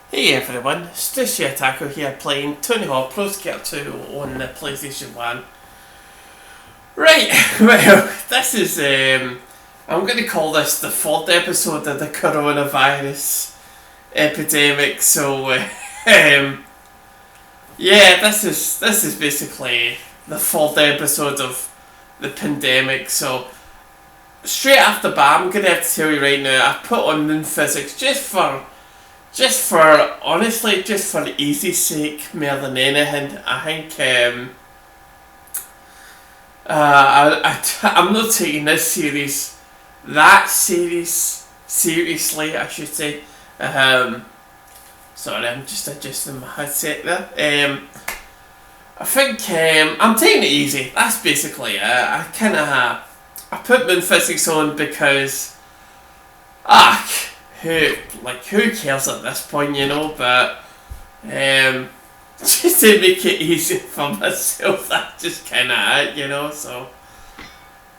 Hey everyone, it's just Otaku here playing Tony Hawk Pro Skater 2 on the PlayStation 1. Right, well, this is, I'm going to call this the fourth episode of the coronavirus epidemic, so, yeah, this is basically the fourth episode of the pandemic, so straight off the bat, I'm going to have to tell you right now, I've put on Moon Physics just for honestly, just for easy sake more than anything. I think I'm not taking this that series seriously, I should say. Sorry, I'm just adjusting my headset there. I think I'm taking it easy. That's basically it. I put Moon Physics on because who cares at this point, you know, but just to make it easy for myself, that's just kinda it, you know, so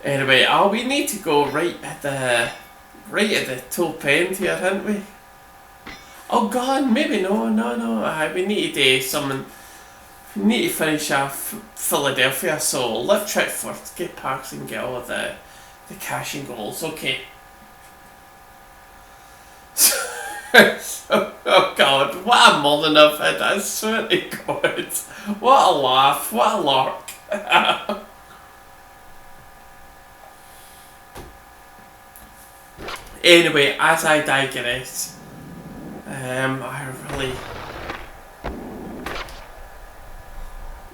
anyway, we need to go right at the top end here, haven't we? Oh god, maybe no, we need to do we need to finish off Philadelphia, so let's try first, get Parks and get all of the cash and goals, okay. Oh god, what a morning I've had, I swear to god. What a laugh, what a lark. Anyway, as I digress, I really...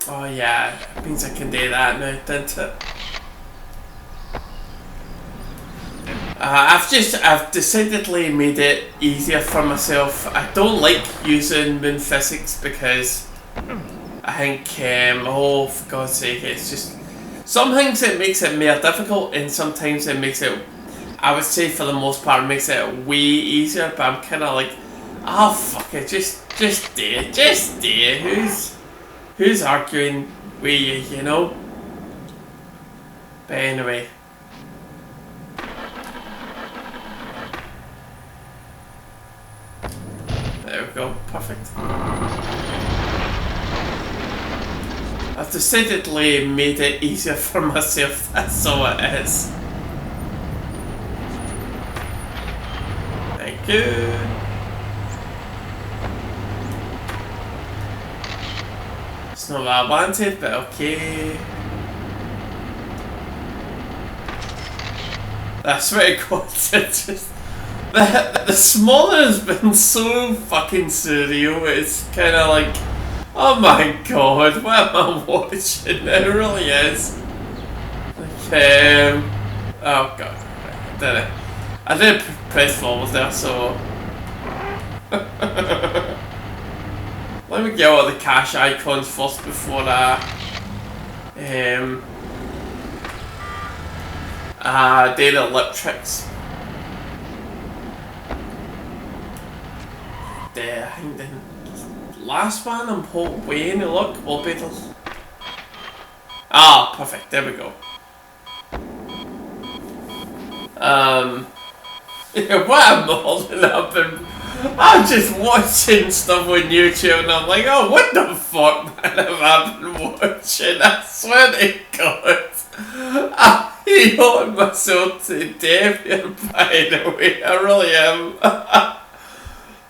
Oh yeah, it means I can do that now, doesn't it? I've decidedly made it easier for myself. I don't like using Moon Physics because I think, oh for God's sake, it's just, some things it makes it more difficult and sometimes it makes it, I would say for the most part, it makes it way easier, but I'm kind of like, oh fuck it, just do it, who's arguing with you, you know? But anyway. There we go, perfect. I've decidedly made it easier for myself, that's all it is. Thank you. It's not what I wanted, but okay. I swear to God, it's just... The smaller has been so fucking surreal, it's kind of like, oh my god, what am I watching? It really is. Like, oh god, I did press forward there, so... Let me get all the cash icons first before I do the lip tricks. I think the last one I'm hoping to look will be the... Ah, perfect, there we go. Yeah, what a morning I'm just watching stuff on YouTube and I'm like, oh, what the fuck, man, have I been watching? I swear to God. I'm yawning myself to death here, by the way, I really am.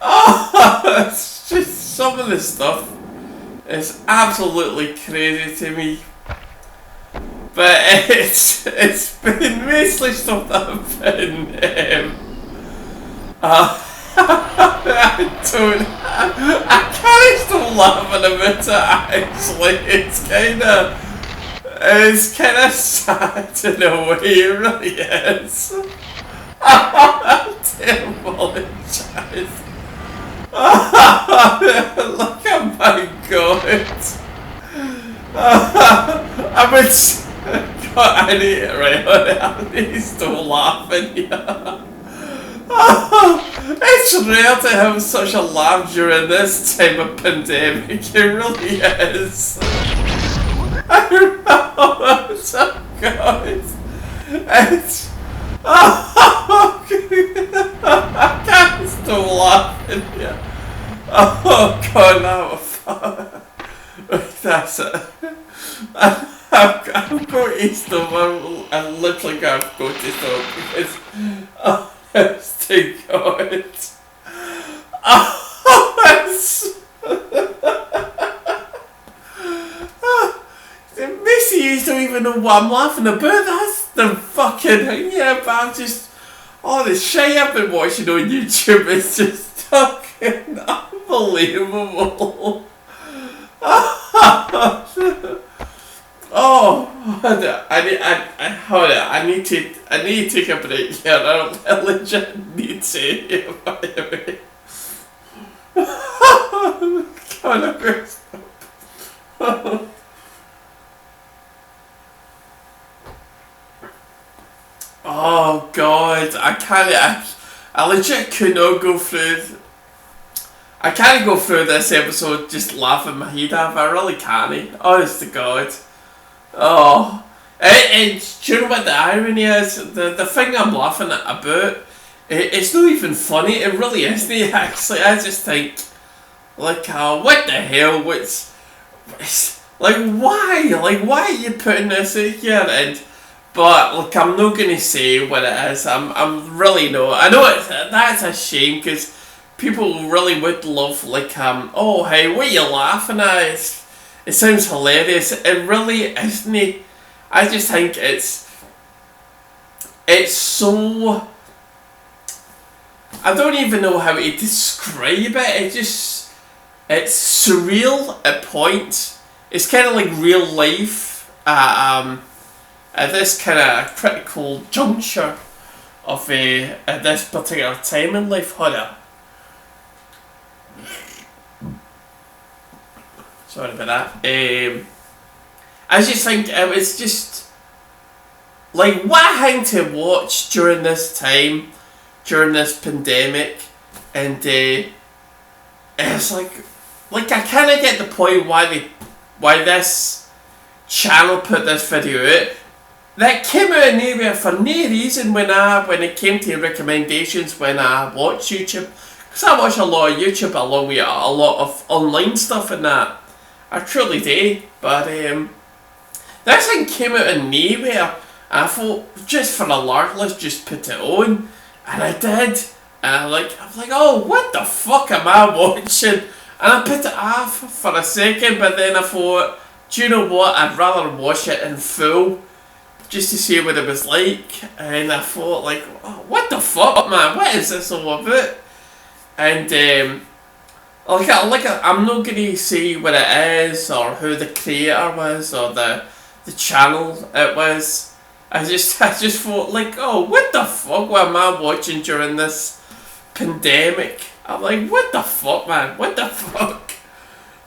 Oh, it's just some of this stuff is absolutely crazy to me, but it's been mostly stuff that I've been I can't stop laughing about it actually. It's kinda sad in a way, it really is. I do apologise. Look at my god. I would God, I need it right on. I need to stop laughing here. It's rare to have such a laugh during this time of pandemic, it really is. Oh god. It's I can't stop laughing here. Oh god, no, fuck. That's it. I've got to stop. I literally got to go to stop because, honest to God. Oh, Missy, you don't even know what I'm laughing about. That's the fucking, yeah, but I'm just, all the shit I've been watching on YouTube is just fucking unbelievable. Oh, hold on. I need to take a break here. I legit need to. God, I'm going to stop. Oh God, I can't. I legit could not go through. I can't go through this episode just laughing my head off. I really can't. Honest to God. Oh, and do you know what the irony is? The thing I'm laughing at about, it's not even funny. It really isn't actually. I just think, like, what the hell? It's like why? Like why are you putting this in here? And but look, I'm not gonna say what it is. I'm really not. I know that's a shame because people really would love like oh hey, what are you laughing at? It sounds hilarious. It really isn't. I just think it's so. I don't even know how to describe it. It's surreal at points. It's kind of like real life. At this kind of critical juncture of at this particular time in life. Hold on. Sorry about that. I just think it was just like what a thing to watch during this time, during this pandemic, and it's like I kind of get the point why this channel put this video out. That came out of nowhere for no reason when it came to recommendations when I watch YouTube, because I watch a lot of YouTube along with a lot of online stuff and that. I truly do, but this thing came out of nowhere. I thought just for a lark, let's just put it on, and I did. And I'm like, oh, what the fuck am I watching? And I put it off for a second, but then I thought, do you know what? I'd rather watch it in full, just to see what it was like. And I thought, like, oh, what the fuck, man? What is this all about? And I'm not gonna say what it is or who the creator was or the channel it was. I just thought like, oh, what the fuck am I watching during this pandemic? I'm like, what the fuck, man? What the fuck?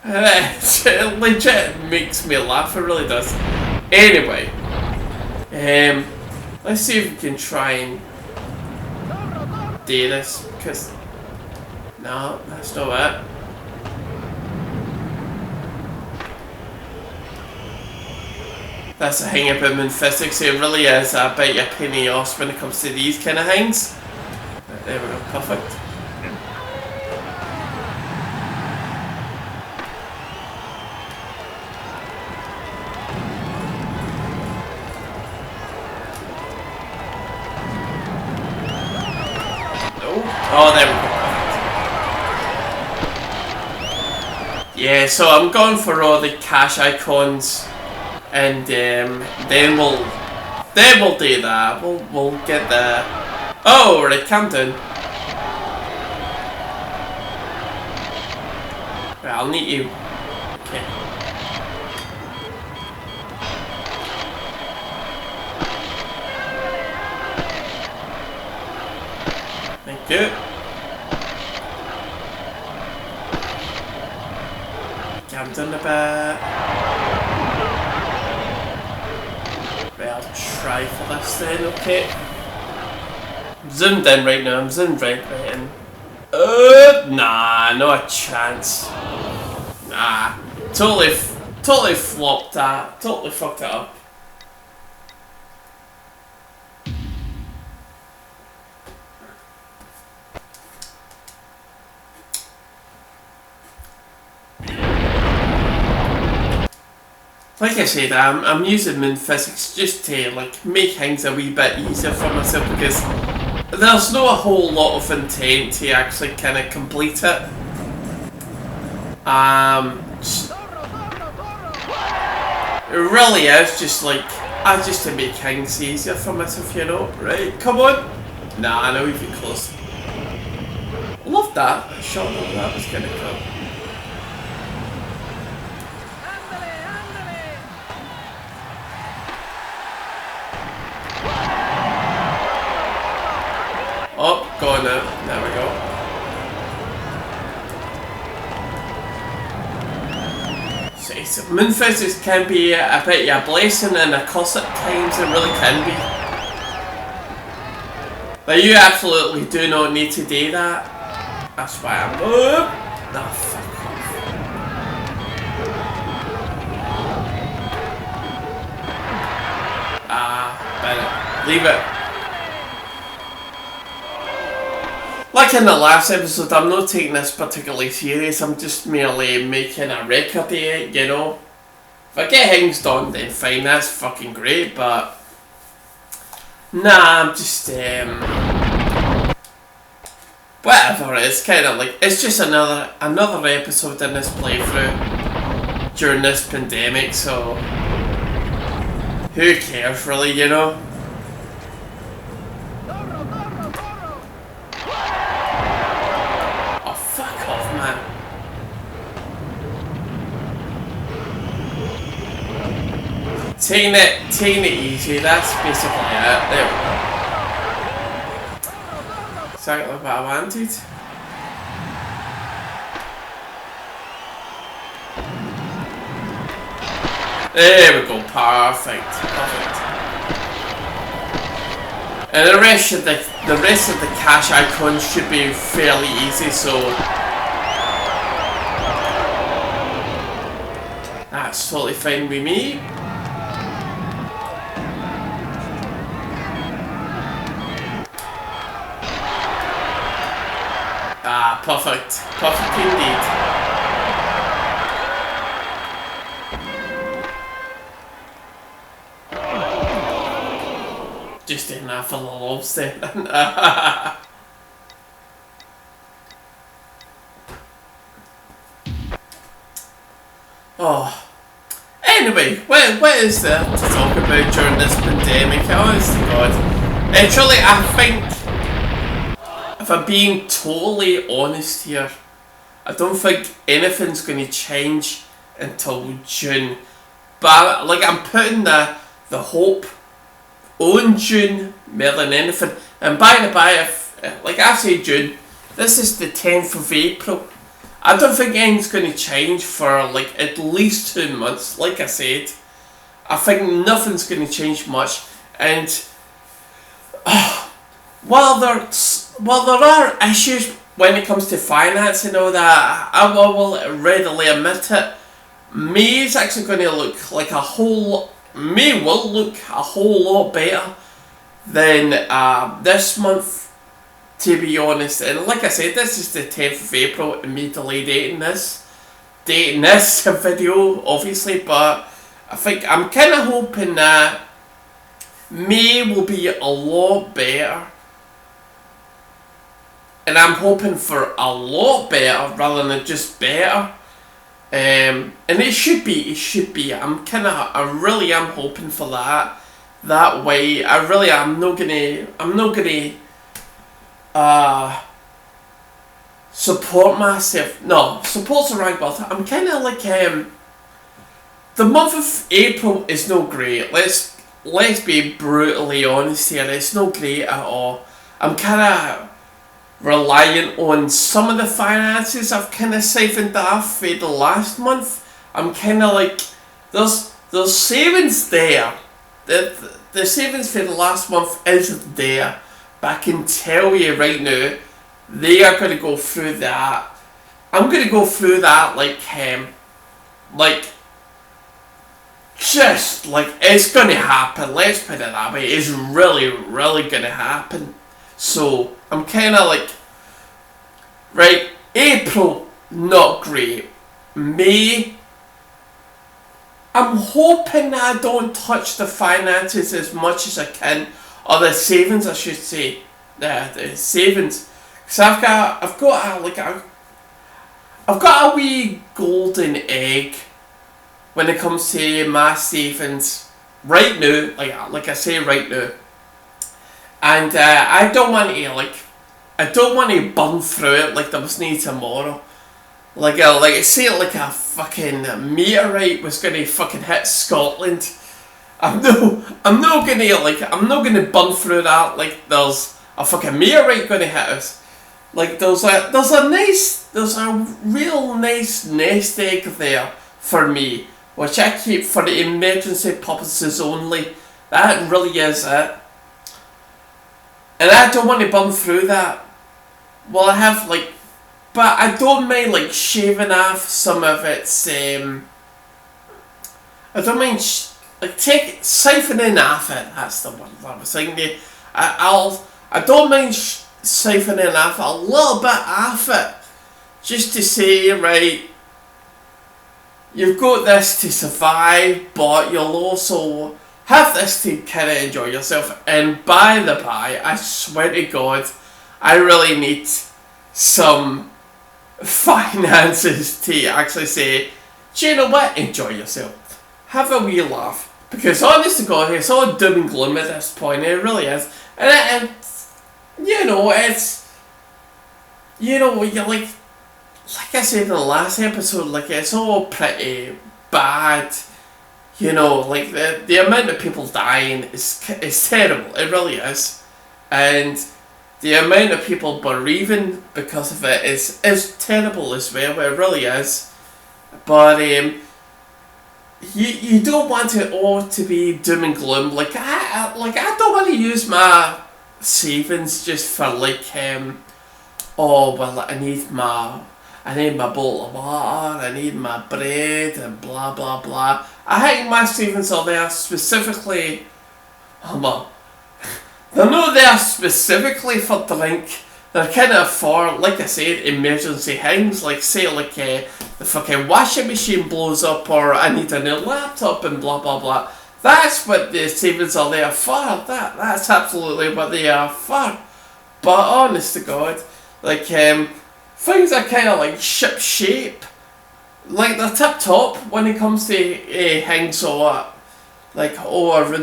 It legit makes me laugh. It really does. Anyway, let's see if we can try and do this because. No, that's not it. That's the thing about moon physics, it really is a bit of a pain in the arse when it comes to these kind of things. There we go, perfect. Oh, there we go. Yeah, so I'm going for all the cash icons, and then we'll do that. We'll get the. Oh, we're at Camden. Right, I'll need you. Okay. Thank you. Camden a bit. Right, I'll try for this then, okay. I'm zoomed in right now, I'm zoomed right in. Nah, not a chance. Nah, totally flopped that, totally fucked it up. Like I said, I'm using moon physics just to like make things a wee bit easier for myself because there's not a whole lot of intent to actually kind of complete it. It really is just like just to make things easier for myself, you know. Right, come on. Nah, I know we've been close. Love that. I shot though, that was kind of cool. Oh, going out. There we go. So, moon physics can be a bit of a blessing and a curse at times. It really can be. But you absolutely do not need to do that. That's why I'm. Nah, fuck off. Better. Leave it. Like in the last episode, I'm not taking this particularly serious, I'm just merely making a record of it, you know. If I get things done, then fine, that's fucking great, but... Nah, I'm just, whatever, it's kind of like, it's just another episode in this playthrough during this pandemic, so... Who cares, really, you know? Taking it easy, that's basically it. There we go. Exactly what I wanted. There we go, perfect. And the rest of the cash icons should be fairly easy, so that's totally fine with me. Perfect. Perfect indeed. Just doing that for the loves then. Oh. Anyway, what is there to talk about during this pandemic? Honest to God. Actually, I think... If I'm being totally honest here, I don't think anything's going to change until June. But like I'm putting the hope on June more than anything. And by the by, if like I say June, this is the 10th of April. I don't think anything's going to change for like at least 2 months. Like I said, I think nothing's going to change much. And while there are issues when it comes to finance and all that, I will readily admit it. May is actually going to look like May will look a whole lot better than this month, to be honest. And like I said, this is the 10th of April, and me delayed dating this video, obviously, but I think I'm kind of hoping that May will be a lot better. And I'm hoping for a lot better rather than just better. And it should be. I really am hoping for that. That way, I'm not gonna support myself. No, support's the right word. I'm kinda like, the month of April is no great. Let's be brutally honest here. It's no great at all. I'm kinda reliant on some of the finances I've kind of saved off for the last month. I'm kind of like, there's savings there. The savings for the last month is there. But I can tell you right now, they are going to go through that. I'm going to go through that just like it's going to happen. Let's put it that way. It's really, really going to happen. So I'm kind of like, right, April, not great. May, I'm hoping that I don't touch the finances as much as I can, or the savings, I should say. The savings, because I've got a wee golden egg when it comes to my savings right now. Like I say right now, and I don't want to burn through it like there was no tomorrow. Like a fucking meteorite was gonna fucking hit Scotland. I'm not gonna burn through that like there's a fucking meteorite gonna hit us. Like there's a real nice nest egg there for me, which I keep for the emergency purposes only. That really is it. And I don't want to burn through that. Well, I have but I don't mind shaving off some of its. I don't mind siphoning off it. That's the one I was thinking. I don't mind siphoning off a little bit off it, just to say, right, you've got this to survive, but you'll also have this to kind of enjoy yourself. And by the by, I swear to God, I really need some finances to actually say, do you know what, enjoy yourself, have a wee laugh, because honest to God, it's all doom and gloom at this point. It really is. And you're like I said in the last episode, it's all pretty bad. The amount of people dying is terrible. It really is. And the amount of people bereaving because of it is terrible as well. It really is. But you don't want it all to be doom and gloom. I don't want to use my savings just for I need my bowl of water, I need my bread, and blah blah blah. I think my savings are there specifically. They're not there specifically for drink. They're kind of for, like I said, emergency things. The fucking washing machine blows up, or I need a new laptop, and blah blah blah. That's what the savings are there for. That's absolutely what they are for. But honest to God, things are kind of ship shape. They're tip top when it comes to things around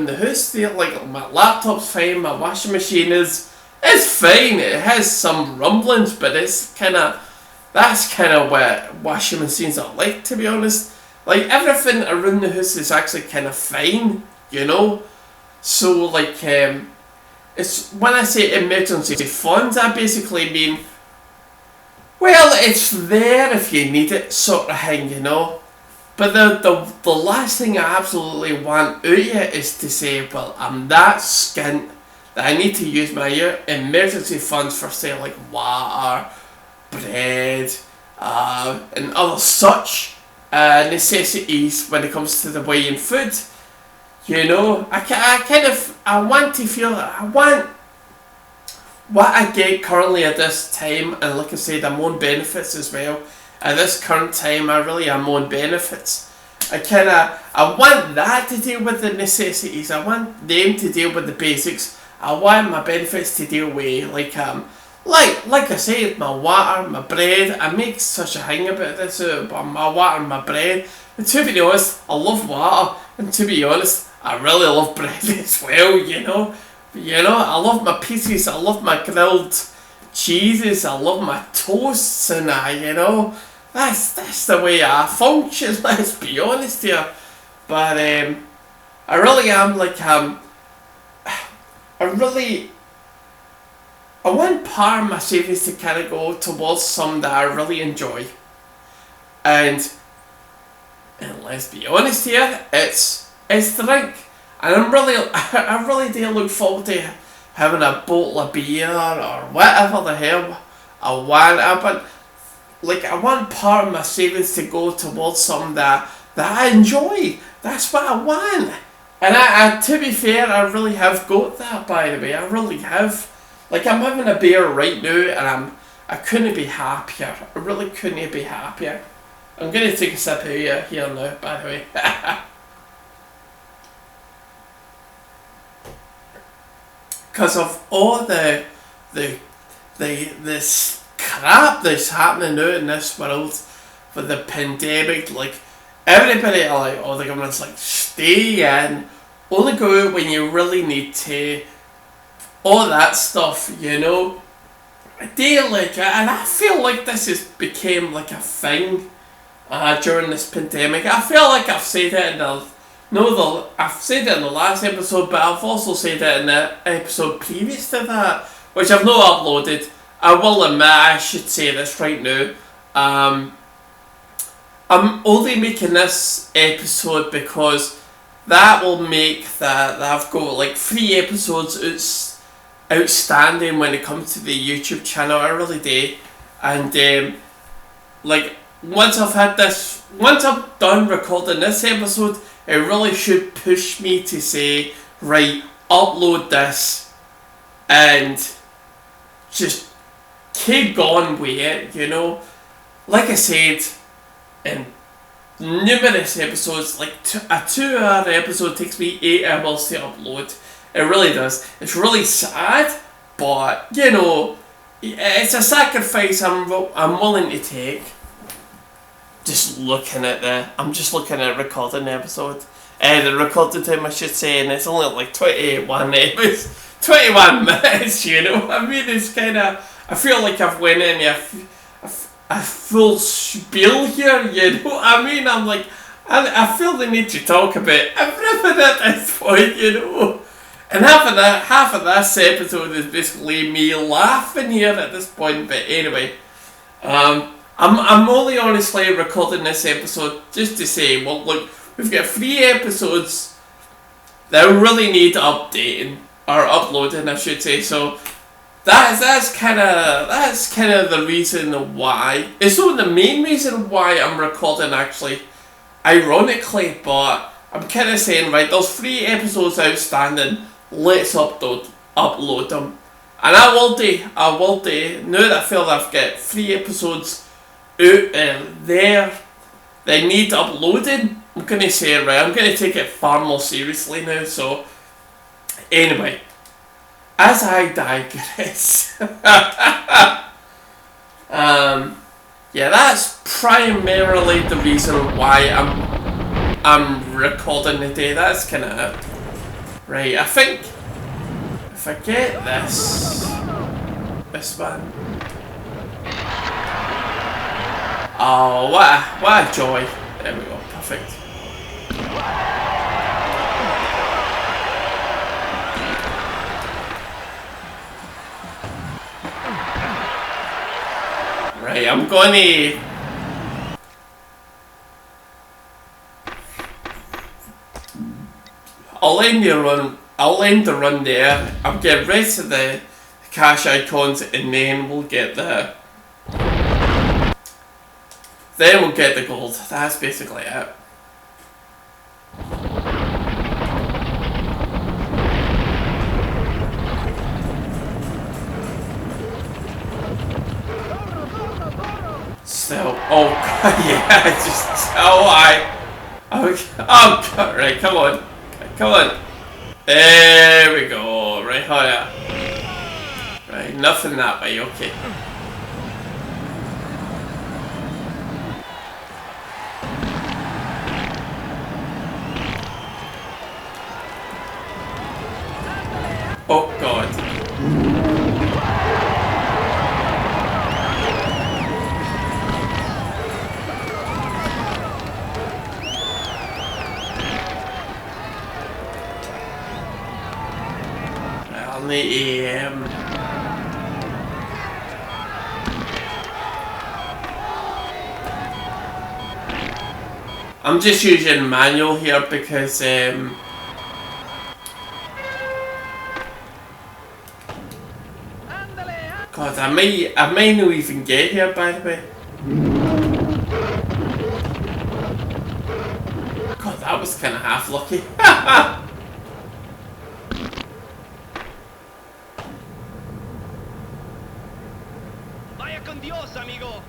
the house. My laptop's fine, my washing machine is fine. It has some rumblings, but that's kind of what washing machines are like, to be honest. Everything around the house is actually kind of fine, So it's when I say emergency funds, I basically mean, well, it's there if you need it, sort of thing, But the last thing I absolutely want out of you is to say, well, I'm that skint that I need to use my emergency funds for, say, water, bread, and other such necessities when it comes to the buying food. I want to feel, I want what I get currently at this time, and like I said, I'm on benefits as well. At this current time, I really am on benefits. I want that to deal with the necessities. I want them to deal with the basics. I want my benefits to deal with like I said, my water, my bread. I make such a thing about this, about my water and my bread. But to be honest, I love water, and to be honest, I really love bread as well. I love my pieces. I love my grilled cheeses. I love my toasts, and that's the way I function. Let's be honest here. But I really am I want part of my savings to kind of go towards some that I really enjoy. And let's be honest here, it's drink. And I really do look forward to having a bottle of beer or whatever the hell I want. I want part of my savings to go towards something that I enjoy. That's what I want. And I to be fair, I really have got that, by the way. I really have. I'm having a beer right now, and I couldn't be happier. I really couldn't be happier. I'm going to take a sip of here now, by the way. because of all the this crap that's happening out in this world with the pandemic. Like, everybody are like, oh, the government's like, stay in, only go out when you really need to, all that stuff, you know. And I feel like this has became like a thing during this pandemic. I feel like I've said it in I've said it in the last episode, but I've also said it in the episode previous to that, which I've not uploaded. I will admit, I should say this right now. I'm only making this episode because that will make that I've got like 3 episodes outstanding when it comes to the YouTube channel. I really do. And like, once I'm done recording this episode, it really should push me to say, right, upload this and just keep going with it, you know. Like I said in numerous episodes, like a 2-hour episode takes me 8 hours to upload. It really does. It's really sad, but you know, it's a sacrifice I'm willing to take. I'm just looking at recording the episode. The recording time, I should say, and it's only like 21 minutes, you know. I mean, it's kind of, I feel like I've went in a full spiel here, you know what I mean? I'm like, I feel the need to talk about everything at this point, you know. And half of this episode is basically me laughing here at this point, but anyway. I'm only honestly recording this episode just to say, well, look, we've got 3 episodes that really need updating, or uploading, I should say. So that's kind of the reason why. It's not the main reason why I'm recording, actually, ironically, but I'm kind of saying, right, there's 3 episodes outstanding. Let's upload them, and I will do. Now that I feel that I've got 3 episodes out there they need uploading, I'm gonna say, right, I'm gonna take it far more seriously now. So anyway, as I digress, yeah, that's primarily the reason why I'm recording today. That's kind of it. Right, I think if I get this one. Oh, what a joy. There we go, perfect. Right, I'm going to... I'll end the run there. I'll get rid of the cash icons, and then we'll get the... Then we'll get the gold. That's basically it. Still, oh yeah, just oh god, right, come on. There we go. Right, higher. Right, nothing that way. Okay. Oh god. On the I'm just using manual here because God, I may not even get here, by the way. God, that was kind of half lucky. Vaya con Dios, amigo.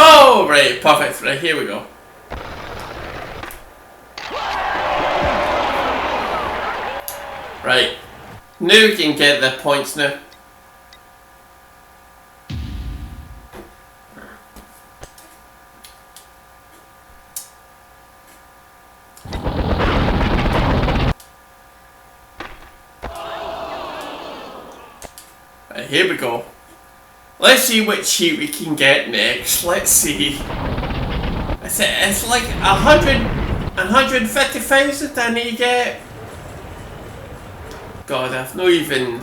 Oh, right, perfect. Right, here we go. Right. Now we can get the points now. Right, here we go. Let's see what cheat we can get next. Let's see. It's like 150,000 I need to get. God, I've not even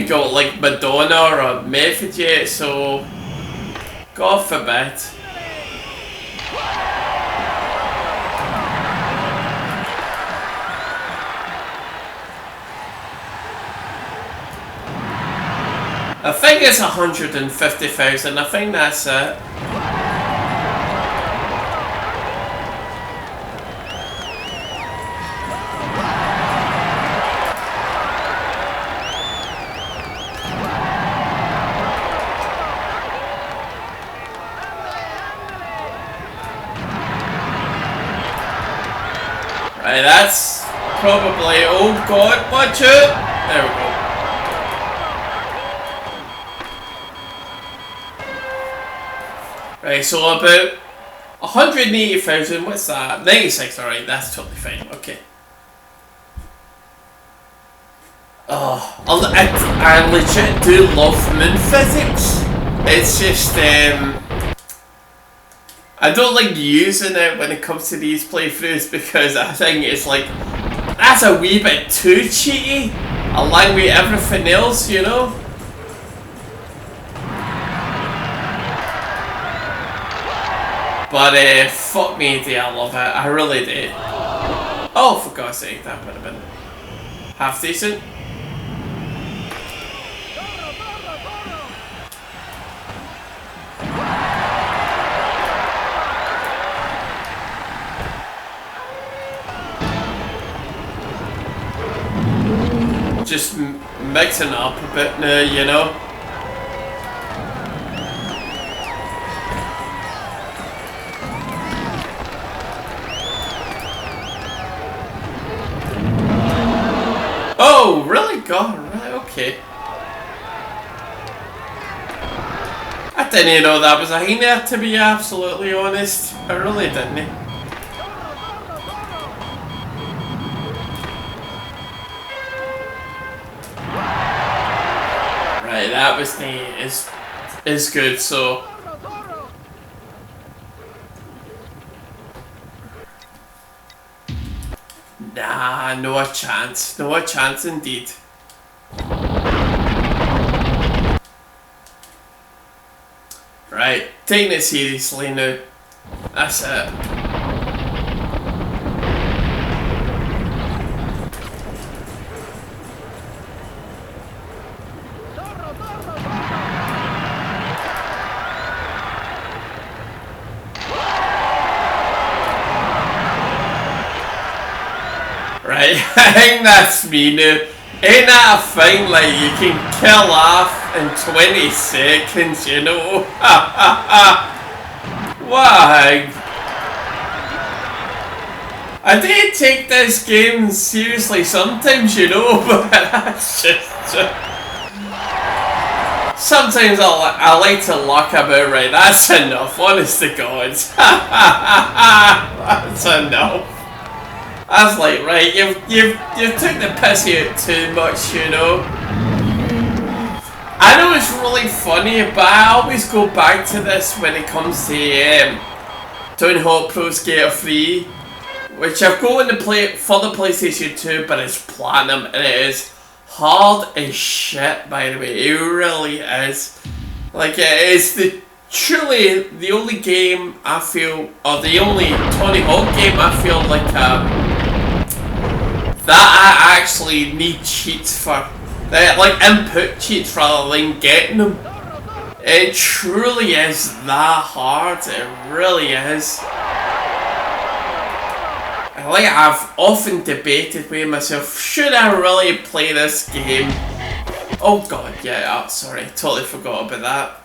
got like Madonna or Method yet, so God forbid. I think it's 150,000, I think that's it. Right, that's probably, oh God, watch it! There we go. Right, so about 180,000, what's that? 96, alright, that's totally fine, okay. Oh, I legit do love moon physics. It's just, I don't like using it when it comes to these playthroughs because I think it's like, that's a wee bit too cheaty, along with everything else, you know? But fuck me, do I love it, I really do. Oh, for God's sake, that would have been half decent. Just mixing up a bit now, you know? Oh, really? God, right, okay. I didn't even know that was a thing there, to be absolutely honest. I really didn't. Right, that was is good, so. Nah, no a chance. No a chance indeed. Right, taking it seriously now. That's it. Right, I think that's me now. Ain't that a thing, like you can kill off in 20 seconds, you know? Why? I do take this game seriously sometimes, you know, but that's just... Sometimes I like to lock about, right, that's enough, honest to God. That's enough. I was like, right, you've took the piss out too much, you know. I know it's really funny, but I always go back to this when it comes to Tony Hawk Pro Skater 3, which I've got to play for the PlayStation 2, but it's platinum and it is hard as shit. By the way, it really is. Like it is truly the only game I feel, or the only Tony Hawk game I feel like that I actually need cheats for, like input cheats rather than getting them. It truly is that hard, it really is. Like I've often debated with myself, should I really play this game? Oh God, yeah, sorry, totally forgot about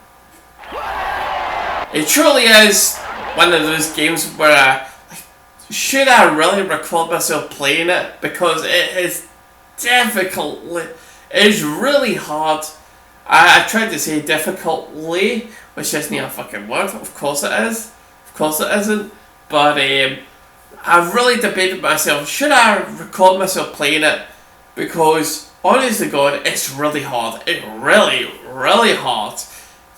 that. It truly is one of those games where should I really record myself playing it? Because it is difficult. It's really hard. I tried to say difficultly, which isn't a fucking word. Of course it is. Of course it isn't. But I've really debated myself. Should I record myself playing it? Because honest to God, it's really hard. It's really, really hard.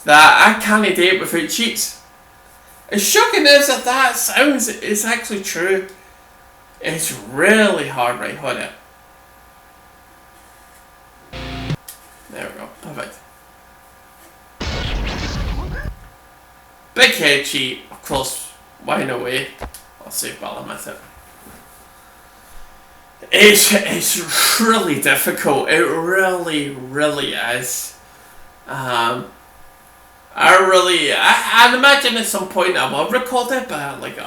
That I can't do it without cheats. As shocking as that sounds, it's actually true. It's really hard, right? Hold on. There we go. Perfect. Big head cheat. Of course, why no way? I'll save while I'm at it. It's really difficult. It really, really is. I'd imagine at some point I will record it, but like,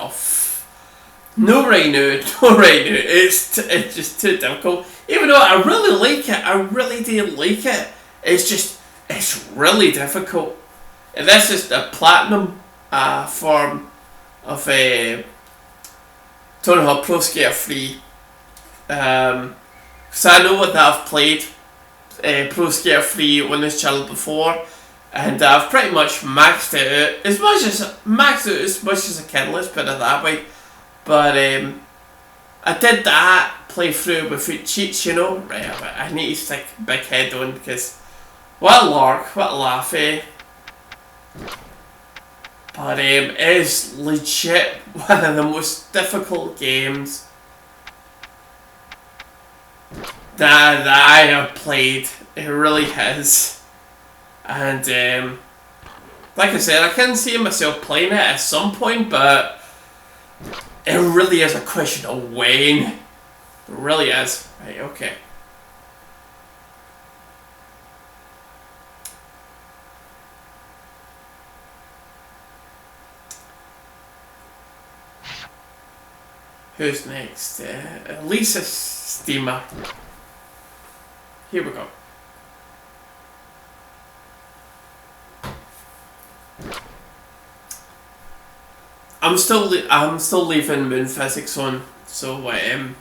no right now, no right now. It's just too difficult. Even though I really like it, I really do like it. It's really difficult. And this is the platinum form of a Tony Hawk Pro Skater 3. So I know that I've played Pro Skater 3 on this channel before, and I've pretty much maxed it out as much as I can. Let's put it that way. But I did that playthrough without cheats, you know. Right, I need to stick big head on because what a lark, what a laugh, eh? But it is legit one of the most difficult games that I have played. It really is. And like I said, I can see myself playing it at some point, but it really is a question of when. It really is. Right, okay. Who's next? Lisa Steamer. Here we go. I'm still leaving Moon Physics on, so if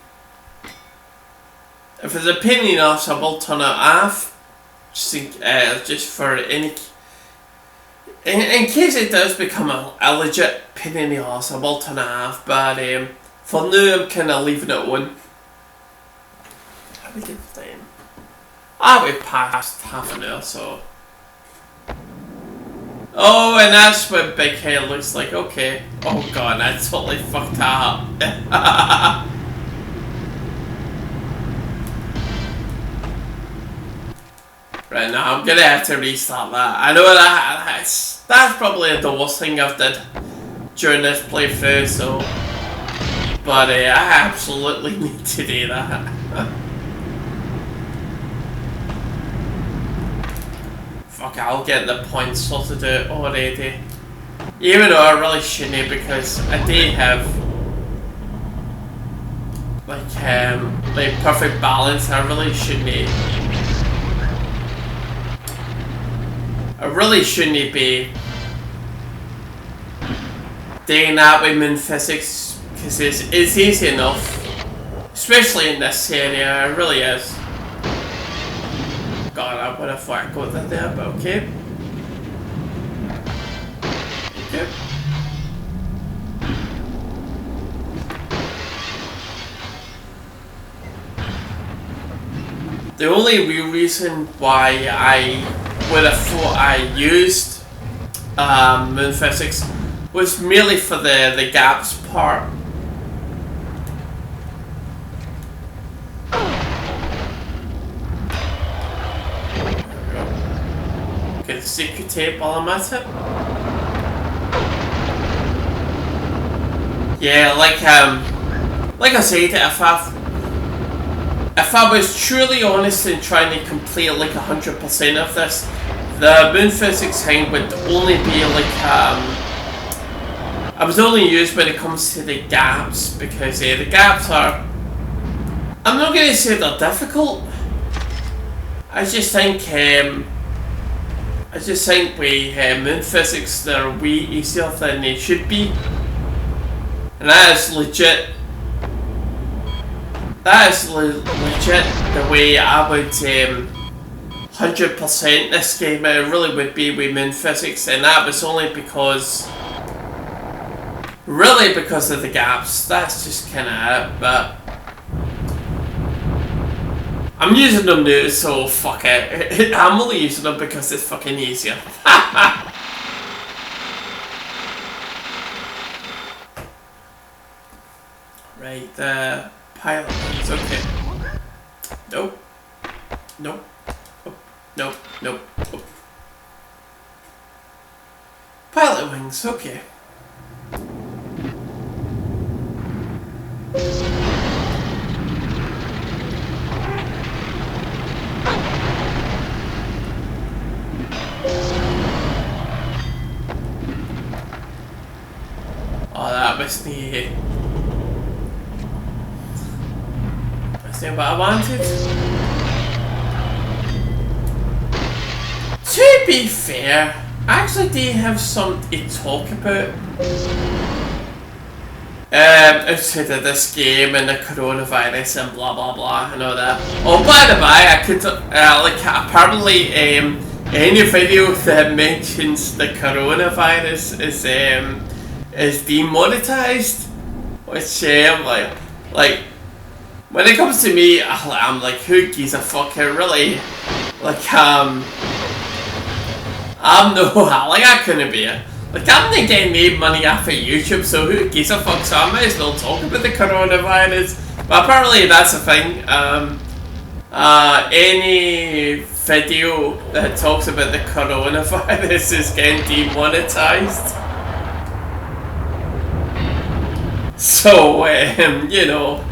it's a pain in the arse, I will turn it off. Just for any, in case it does become a legit pain in the arse, I will turn it off. But for now, I'm kind of leaving it on. How we did time? We passed half an hour, so. Oh, and that's what Big Head looks like. Okay. Oh god, I totally fucked that up. Right now, I'm gonna have to restart that. I know that's probably the worst thing I've did during this playthrough, so. But I absolutely need to do that. Fuck, I'll get the points sorted out already. Even though I really shouldn't, because I do have like perfect balance. I really shouldn't. I really shouldn't be doing that with Moon Physics, because it's easy enough, especially in this area. It really is. God, I would have thought I got that there, but okay. Okay. The only real reason why I would have thought I used Moon Physics was merely for the gaps part. Get the secret tape while I'm at it. Yeah, like I said, if I was truly honest in trying to complete like 100% of this, the Moon Physics thing would only be like I was only used when it comes to the gaps, because the gaps are, I'm not gonna say they're difficult. I just think with Moon Physics they're way easier than they should be. And that is legit that is legit the way I would 100% this game. It really would be with moon physics, and that was only because, really because of the gaps. That's just kind of it, but I'm using them now, so fuck it. I'm only using them because it's fucking easier. Right, the pilot ones, okay. Nope. Nope. Nope. Nope. Nope. Pilot wings, okay. Oh, that was the... That's not what I wanted. To be fair, I actually do have something to talk about. Outside of this game and the coronavirus and blah blah blah and all that. Oh, by the way, I could like apparently any video that mentions the coronavirus is demonetized, which like when it comes to me, I'm like, who gives a fuck? I really like I'm no like I couldn't be it. Like, I'm not getting made money off of YouTube, so who gives a fuck? So I might as well talk about the coronavirus. But apparently that's a thing. Any video that talks about the coronavirus is getting demonetized. So, you know.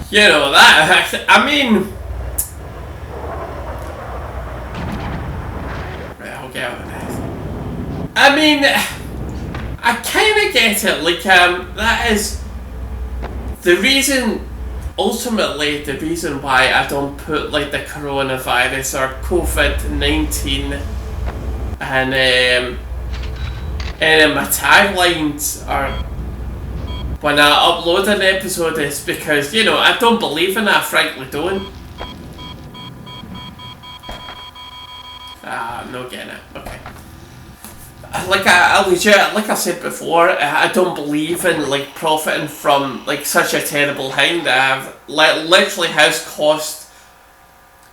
You know, that, I mean... I mean, I kind of get it, like, that is the reason, ultimately, the reason why I don't put, like, the coronavirus or COVID-19 and my taglines or when I upload an episode is because, you know, I don't believe in it, I frankly don't. I'm not getting it, okay. Like I legit, like I said before, I don't believe in like profiting from like such a terrible thing that literally has cost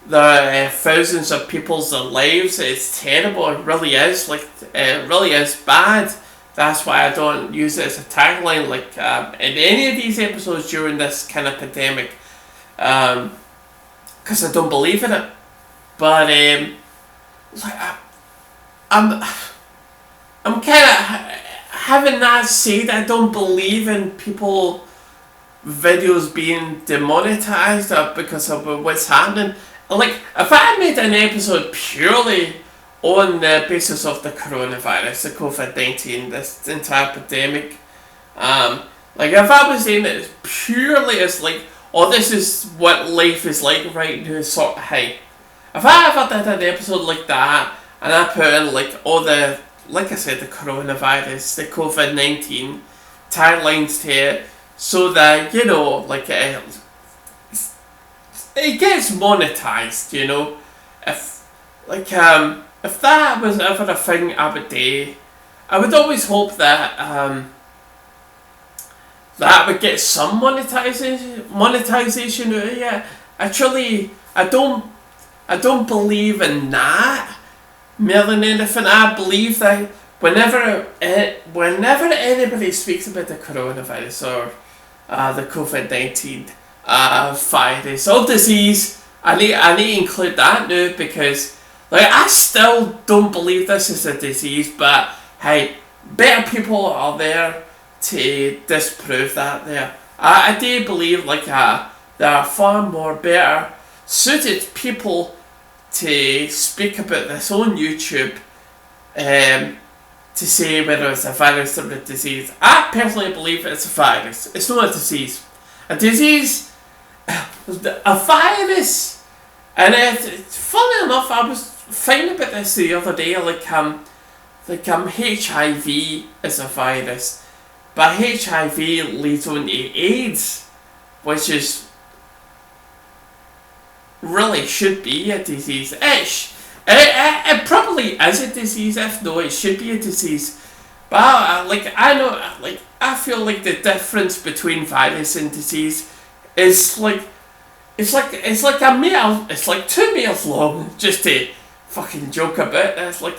the thousands of people's lives. It's terrible. It really is. Like it really is bad. That's why I don't use it as a tagline. Like in any of these episodes during this kind of pandemic, because I don't believe in it. But like I'm kind of having that said, I don't believe in people videos being demonetized because of what's happening. Like, if I made an episode purely on the basis of the coronavirus, the COVID-19, this entire pandemic, like if I was saying it purely as like, oh, this is what life is like right now, sort of, hey, if I ever did an episode like that and I put in like all the, like I said, the coronavirus, the COVID-19 taglines to it, so that, you know, like it gets monetized, you know. If like if that was ever a thing I would do, I would always hope that that would get some monetization out of it. Actually, I don't believe in that. More than anything, I believe that whenever anybody speaks about the coronavirus or the COVID-19 virus or disease, I need to include that now because, like, I still don't believe this is a disease, but hey, better people are there to disprove that. There, I do believe like there are far more better suited people to speak about this on YouTube, to say whether it's a virus or a disease. I personally believe it's a virus. It's not a disease. A disease, a virus, and it's funny enough. I was thinking about this the other day. Like HIV is a virus. But HIV leads on to AIDS, which is really should be a disease. It probably is a disease. If no, it should be a disease. But I feel like the difference between virus and disease is like it's like a meal. It's like 2 meals long. Just to fucking joke a bit. It's like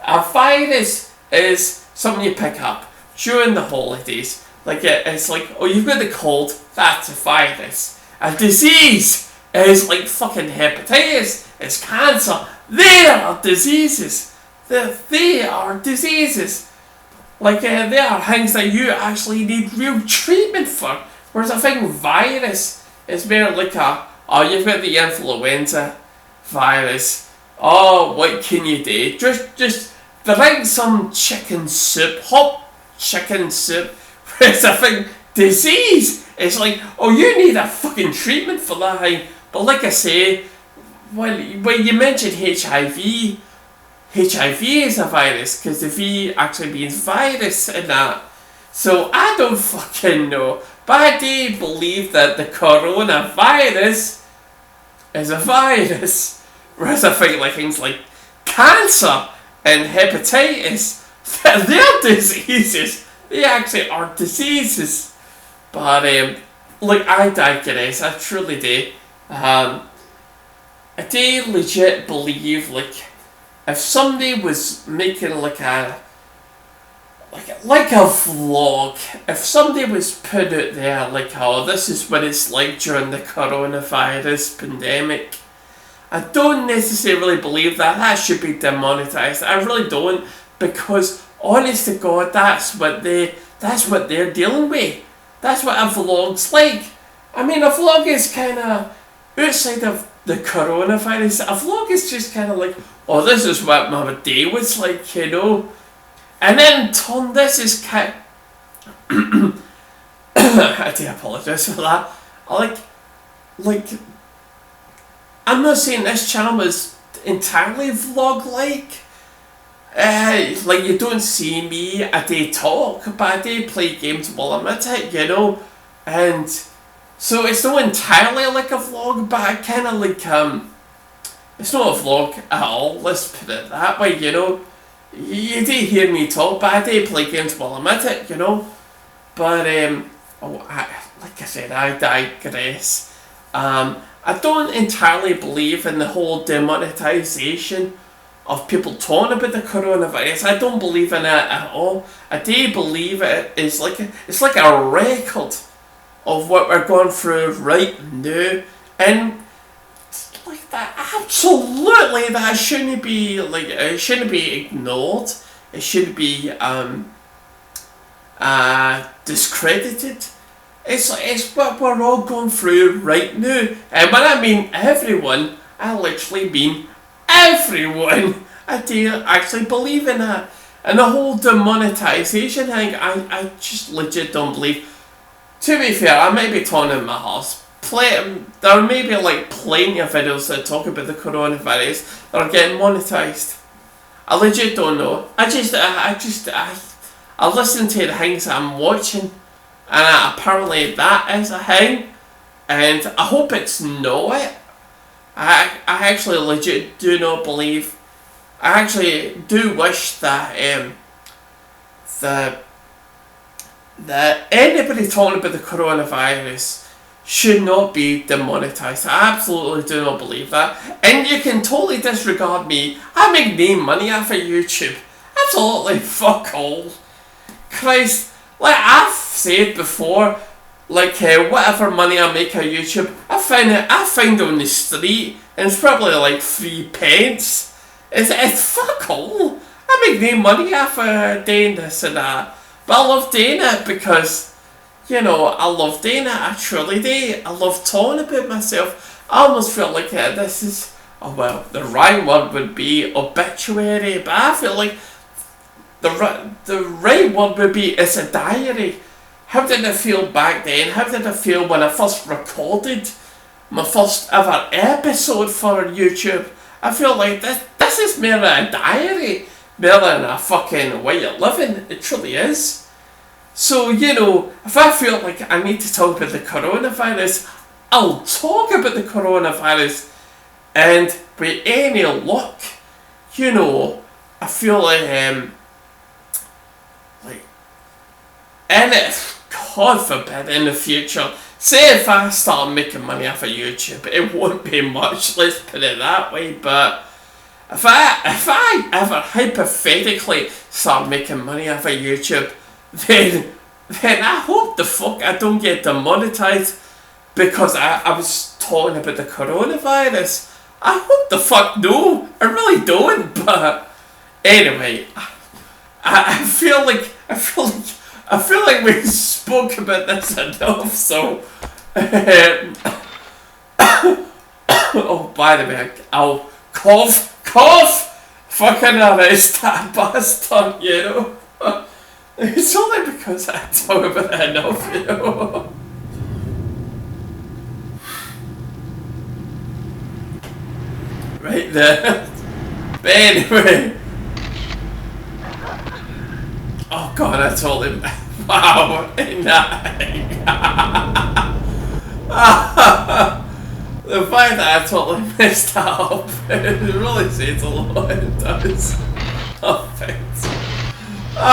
a virus is something you pick up during the holidays. Like it's like, oh, you've got the cold. That's a virus. A disease is like fucking hepatitis. It's cancer. They are diseases. They are diseases. Like they are things that you actually need real treatment for. Whereas I think virus is more like you've got the influenza virus. Oh, what can you do? Just drink some chicken soup, hot chicken soup. Whereas I think disease is like, oh, you need a fucking treatment for that thing. But like I say, when you mentioned HIV is a virus because the V actually means virus in that. So I don't fucking know. But I do believe that the coronavirus is a virus. Whereas I think like things like cancer and hepatitis, they're diseases. They actually are diseases. But I digress. I truly do. I do legit believe like if somebody was making like a vlog, if somebody was put out there like, oh, this is what it's like during the coronavirus pandemic, I don't necessarily believe that should be demonetized. I really don't, because honest to God, that's what they're dealing with. That's what a vlog's like. I mean, a vlog is kind of outside of the coronavirus. A vlog is just kind of like, oh, this is what my day was like, you know. And then Tom, this is kind. I do apologise for that. Like, I'm not saying this channel is entirely vlog-like. Like, you don't see me, I do talk, but I do play games while I'm at it, you know. And so it's not entirely like a vlog, but I kind of like, it's not a vlog at all, let's put it that way, you know. You do hear me talk, but I do play games while I'm at it, you know. But, like I said, I digress. I don't entirely believe in the whole demonetization of people talking about the coronavirus. I don't believe in it at all. I do believe it's like a record of what we're going through right now, and like that, absolutely, that shouldn't be like, it shouldn't be ignored. It should be discredited. It's what we're all going through right now, and when I mean everyone, I literally mean everyone. I do actually believe in that, and the whole demonetization thing, I just legit don't believe. To be fair, I may be talking in my house. There may be like plenty of videos that talk about the coronavirus that are getting monetized. I legit don't know. I listen to the things I'm watching, and apparently that is a thing, and I hope it's not. I actually legit do not believe. I actually do wish that that anybody talking about the coronavirus should not be demonetized. I absolutely do not believe that. And you can totally disregard me. I make no money off of YouTube. Absolutely fuck all. Christ, like I've said before, like whatever money I make on YouTube, I find it on the street, and it's probably like 3 pence. It's fuck all. I make no money off of doing this and that. But I love doing it because, you know, I love doing it. I truly do. I love talking about myself. I almost feel like this is, oh well, the right word would be obituary, but I feel like the right word would be, it's a diary. How did it feel back then? How did it feel when I first recorded my first ever episode for YouTube? I feel like this is more a diary, more than a fucking way of living. It truly is. So, you know, if I feel like I need to talk about the coronavirus, I'll talk about the coronavirus. And with any luck, you know, I feel like, and if, God forbid, in the future, say if I start making money off of YouTube, it won't be much, let's put it that way, but if I ever hypothetically start making money off of YouTube, then I hope the fuck I don't get demonetized because I was talking about the coronavirus. I hope the fuck no, I really don't, but anyway, I feel like we spoke about this enough, so oh, by the way, I'll cough, fucking arrest that bastard, you know. It's only because I talk about it enough, you know. Right there. But anyway. Oh god, I told him. Wow. The fact that I totally messed that up, it really says a lot, it does. Oh, thanks. I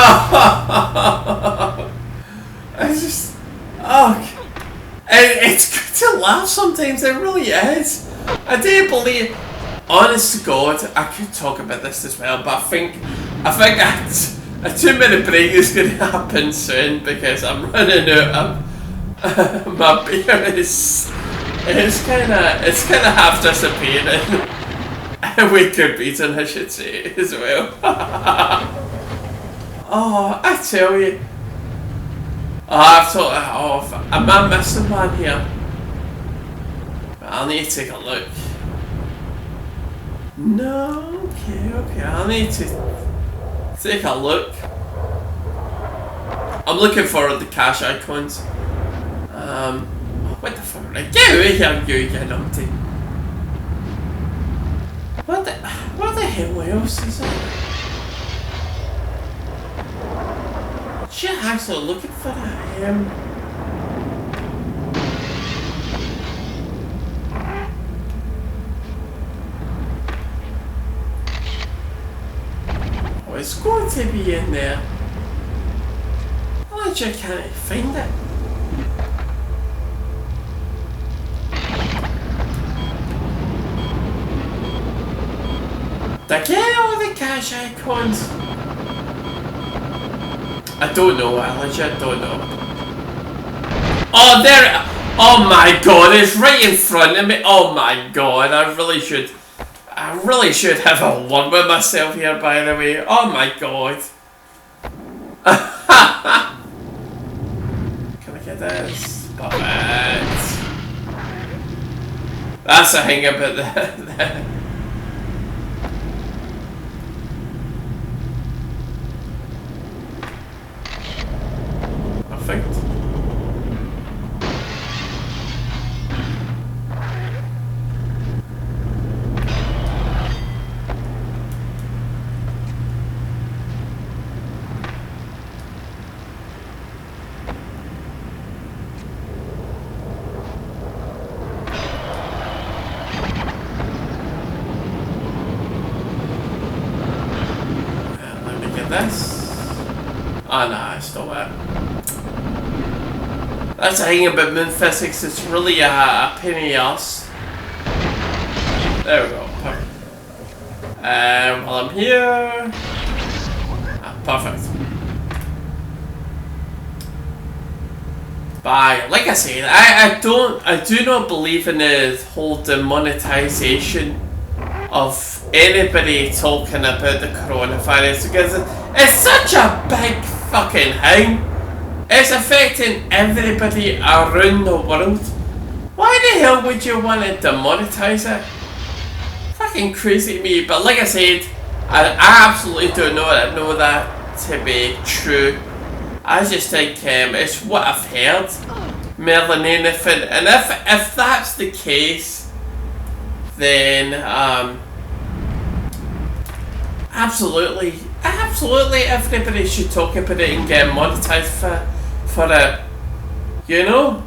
just, it's good to laugh sometimes, it really is. I do believe, honest to God, I could talk about this as well, but I think a 2-minute break is going to happen soon because I'm running out of my beer is. It's kind of half disappearing. With good reason, I should say, as well. Oh, I tell you. Am I missing one here? I'll need to take a look. No, okay, I'll need to take a look. I'm looking for the cash icons. What the fuck? Get away here, you numpty. What the hell else is that? Shit, actually looking for that. Oh, it's going to be in there. I just can't find it. Did I get all the cash icons? I don't know, I legit don't know. Oh, there! Oh my god, it's right in front of me. Oh my god, I really should have a word with myself here, by the way. Oh my god. Can I get this? Perfect. That's the thing about the perfect. Let me get this. Oh no, I stole that. That's the thing about moon physics, it's really a pain in the ass. There we go, perfect. While I'm here... perfect. But like I said, I do not believe in the whole demonetization of anybody talking about the coronavirus because it's such a big fucking thing. It's affecting everybody around the world. Why the hell would you want to demonetize it? Fucking crazy to me. But like I said, I absolutely do not know that to be true. I just think it's what I've heard more than anything. And if that's the case, then absolutely absolutely everybody should talk about it and get monetized for it. You know?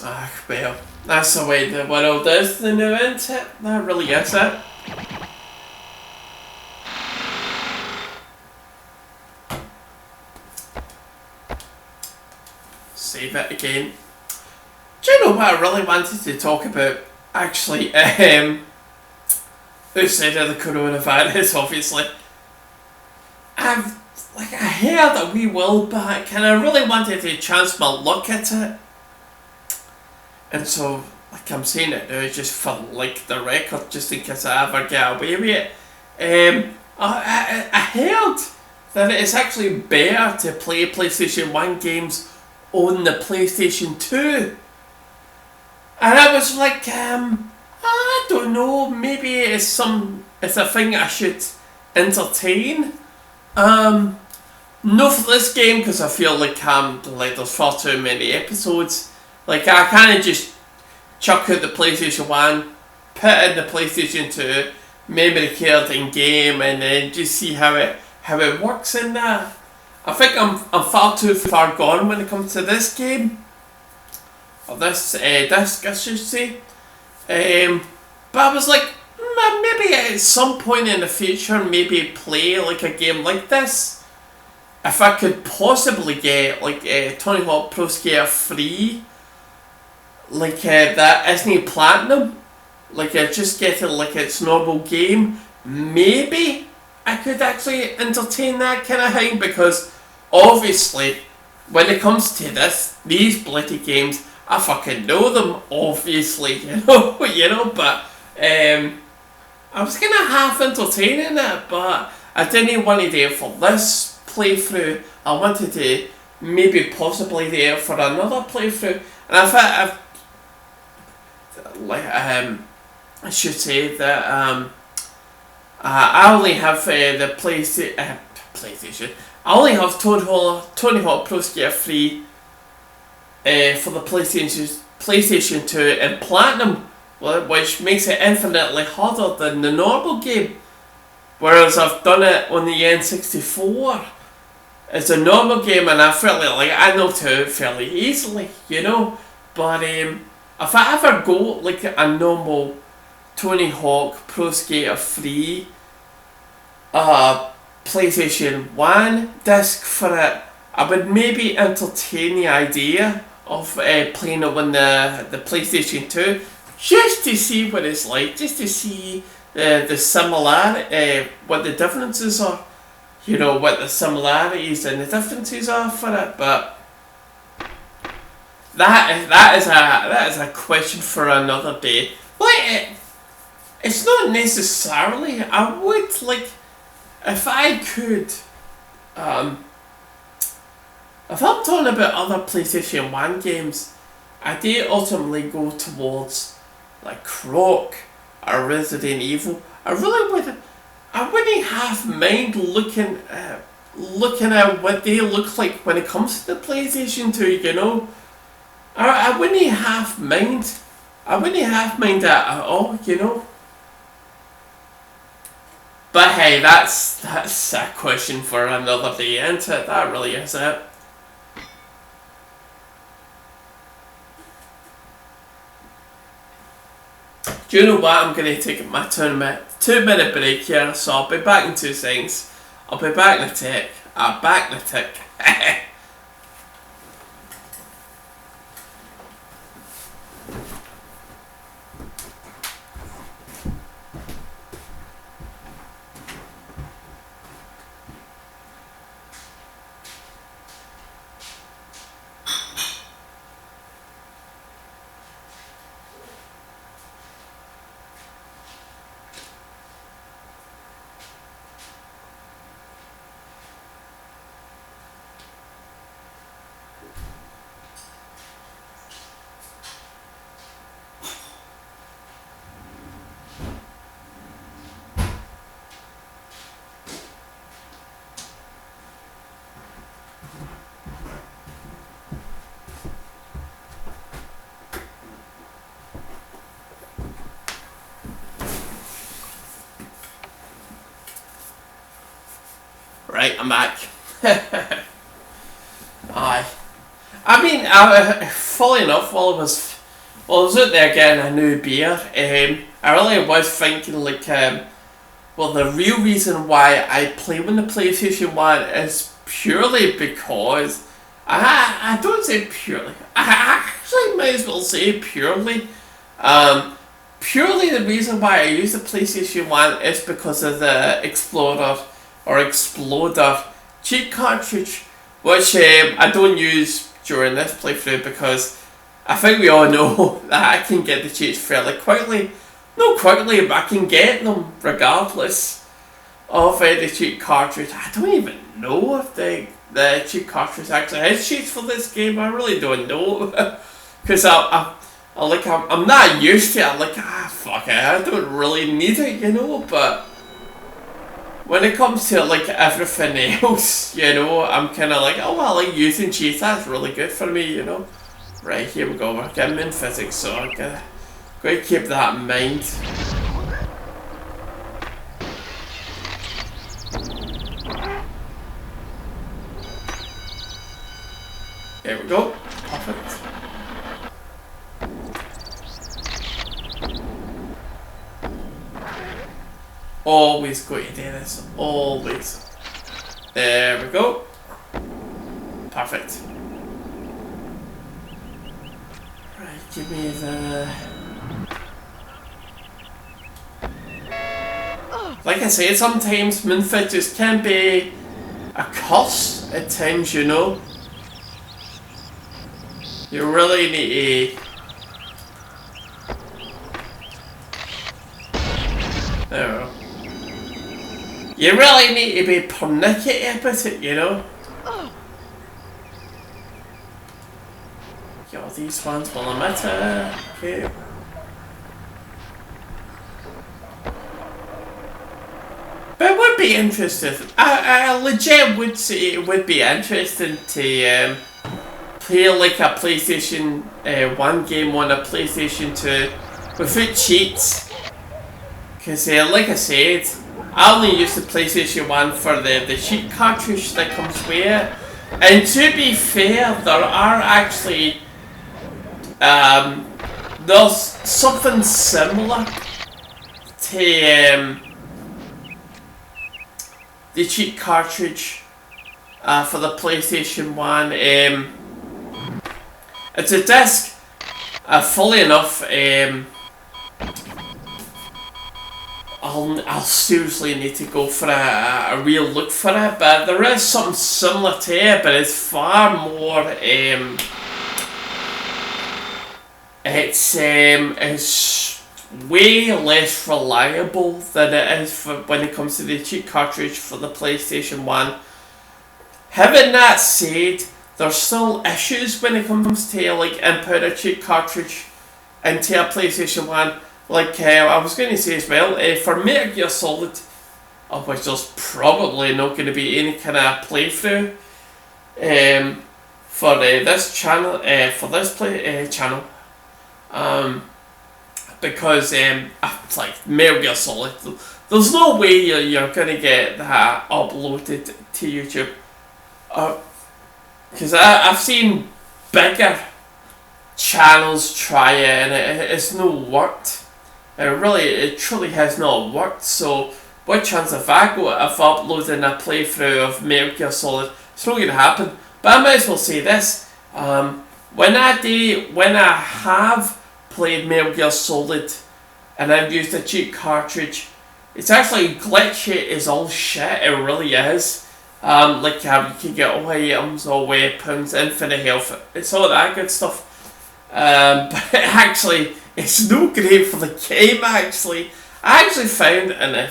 Ah, well, that's the way the world is now, isn't it? That really is it. Save it again. Do you know what I really wanted to talk about? Actually, outside of the coronavirus, obviously. I heard a wee while back, and I really wanted to chance my luck at it. And so, like I'm saying it now, just for like the record, just in case I ever get away with it. I heard that it's actually better to play PlayStation 1 games on the PlayStation 2. And I was like, I don't know, maybe it's a thing I should entertain. Not for this game, because I feel like there's far too many episodes. Like, I kind of just chuck out the PlayStation 1, put in the PlayStation 2, memory card in game, and then just see how it works in there. I think I'm far too far gone when it comes to this game. Or this disc, I should say. But I was like, maybe at some point in the future, maybe play like a game like this. If I could possibly get like Tony Hawk Pro Skater 3, like that isn't platinum, like just get it like its normal game, maybe I could actually entertain that kind of thing, because obviously when it comes to these bloody games, I fucking know them, obviously, but I was kind of half entertaining it, but I didn't want to do it for this playthrough. I wanted to maybe possibly do it for another playthrough, and I should say that I only have the PlayStation. I only have Tony Hawk Pro Skater 3 for the PlayStation 2 in Platinum, which makes it infinitely harder than the normal game. Whereas I've done it on the N64. It's a normal game, and I felt like I knocked it out fairly easily, But if I ever go like a normal Tony Hawk Pro Skater 3 PlayStation 1 disc for it, I would maybe entertain the idea of playing it on the PlayStation 2, just to see what it's like, just to see the similarity, what the differences are, what the similarities and the differences are for it. But that is a question for another day. Like, it's not necessarily. I would like, if I could, if I'm talking about other PlayStation 1 games, I do ultimately go towards like Croc or Resident Evil. I wouldn't half mind looking at what they look like when it comes to the PlayStation 2, I wouldn't half mind. I wouldn't half mind that at all. But hey, that's a question for another day, isn't it? That really is it. Do you know what? I'm going to take my 2-minute break here, so I'll be back in 2 seconds. I'll be back in a tick. I'm back in a tick. Right, I'm back. Aye. I mean, fully enough, while I was out there getting a new beer, I really was thinking, like, well, the real reason why I play on the PlayStation 1 is purely because, I don't say purely, I actually might as well say purely, purely the reason why I use the PlayStation 1 is because of the Exploder cheat cartridge, which I don't use during this playthrough because I think we all know that I can get the cheats fairly quickly. Not quickly, but I can get them regardless of the cheat cartridge. I don't even know if the cheat cartridge actually has cheats for this game. I really don't know because I'm not used to it. I'm like, fuck it, I don't really need it, you know. But when it comes to like everything else, you know, I'm kind of like, oh well, like using cheats, that's really good for me, you know. Right, here we go. We're getting in physics, so I'm gonna keep that in mind. There we go. Perfect. Always got to do this. Always. There we go. Perfect. Right, give me the... Like I say, sometimes Moonfit just can be a curse at times, you know. You really need to... There we go. You really need to be pernickety about it, you know. Yo, these ones will emit it. Okay. But it would be interesting. I legit would say it would be interesting to play like a PlayStation 1 game on a PlayStation 2 without cheats. Because like I said, I only use the PlayStation 1 for the cheat cartridge that comes with it. And to be fair, there are actually there's something similar to the cheat cartridge for the PlayStation 1. It's a disc. Fully enough, I'll seriously need to go for a real look for it, but there is something similar to it, but it's far more it's way less reliable than it is for when it comes to the cheat cartridge for the PlayStation 1. Having that said, there's still issues when it comes to like input a cheat cartridge into a PlayStation 1. Like I was going to say as well, for Metal Gear Solid, which there's probably not going to be any kind of playthrough for this channel, for this channel, because it's like Metal Gear Solid, there's no way you're going to get that uploaded to YouTube. Because I've seen bigger channels try it and it's not worked. It truly has not worked. So what chance have I got of uploading a playthrough of Metal Gear Solid? It's not going to happen. But I might as well say this: when I have played Metal Gear Solid and I've used a cheat cartridge, it's actually glitchy as all shit. It really is. Like you can get all items, all weapons, infinite health. It's all that good stuff. But actually, it's no great for the game. Actually, I actually found, and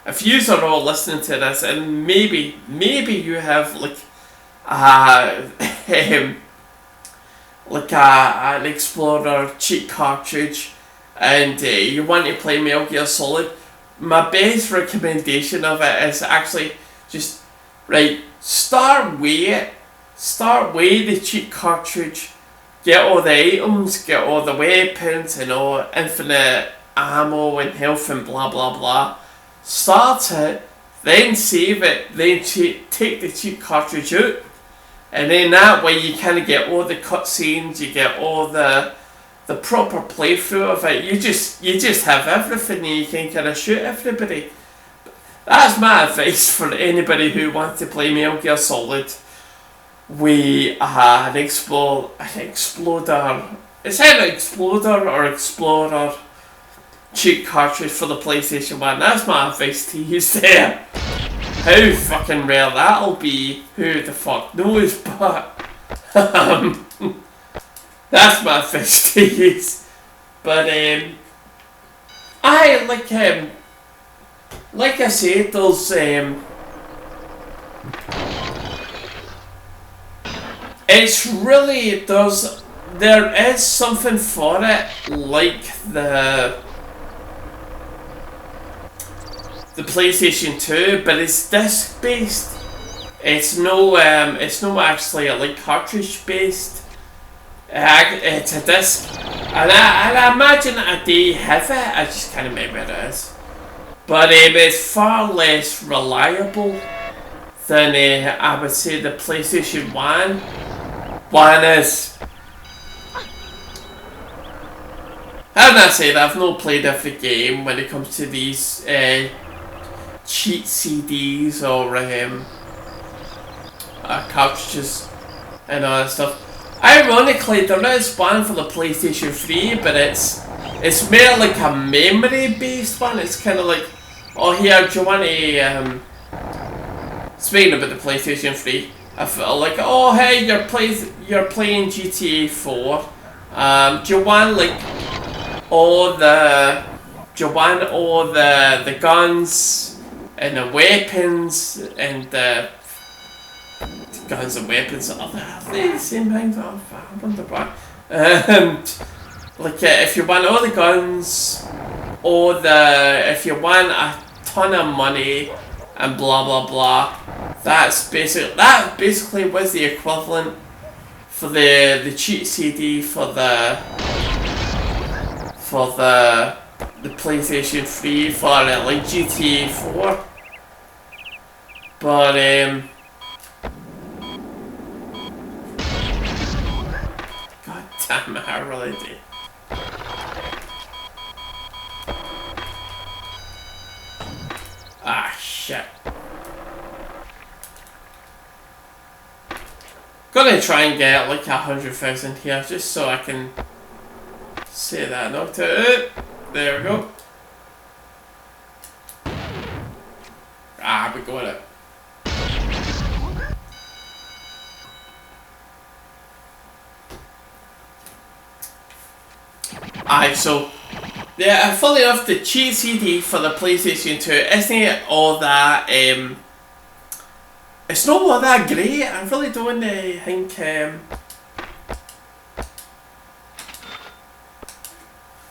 if you are all listening to this, and maybe you have like like an Explorer cheat cartridge, and you want to play Metal Gear Solid, my best recommendation of it is actually just start with the cheat cartridge. Get all the items, get all the weapons, and all infinite ammo and health and blah blah blah. Start it, then save it, then take the cheap cartridge out, and then that way you kind of get all the cutscenes, you get all the proper playthrough of it. You just have everything, and you can kind of shoot everybody. That's my advice for anybody who wants to play Metal Gear Solid. We an exploder. It's either Exploder or Explorer cheap cartridge for the PlayStation 1. That's my advice to you there. How fucking rare that'll be, who the fuck knows, but that's my advice to you. But I like I said, there's it's really there is something for it, like the PlayStation 2, but it's disc based. It's no actually like cartridge based. It's a disc, and I imagine I do have it. I just can't remember what it is. But it's far less reliable than I would say the PlayStation 1 is. How can I say that? I've not played every game when it comes to these cheat CDs or cartridges and all that stuff. Ironically, there is one for the PlayStation 3, but it's more like a memory based one. It's kind of like, oh here, do you want a speaking about the PlayStation 3, I feel like, oh hey, you're playing GTA 4. Do you want like all the guns and the weapons and the guns and weapons? Are they the same thing? I wonder why. Like if you want all the guns, or if you want a ton of money and blah blah blah, that basically was the equivalent for the cheat CD for the PlayStation 3 for like GTA 4. But god damn it, I really do. Ah shit. Gonna try and get like 100,000 here just so I can say that. Knocked it out. There we go. Ah, we got it. Aye, so yeah, funny enough, the cheat CD for the PlayStation 2 isn't all that it's not all that great. I really don't think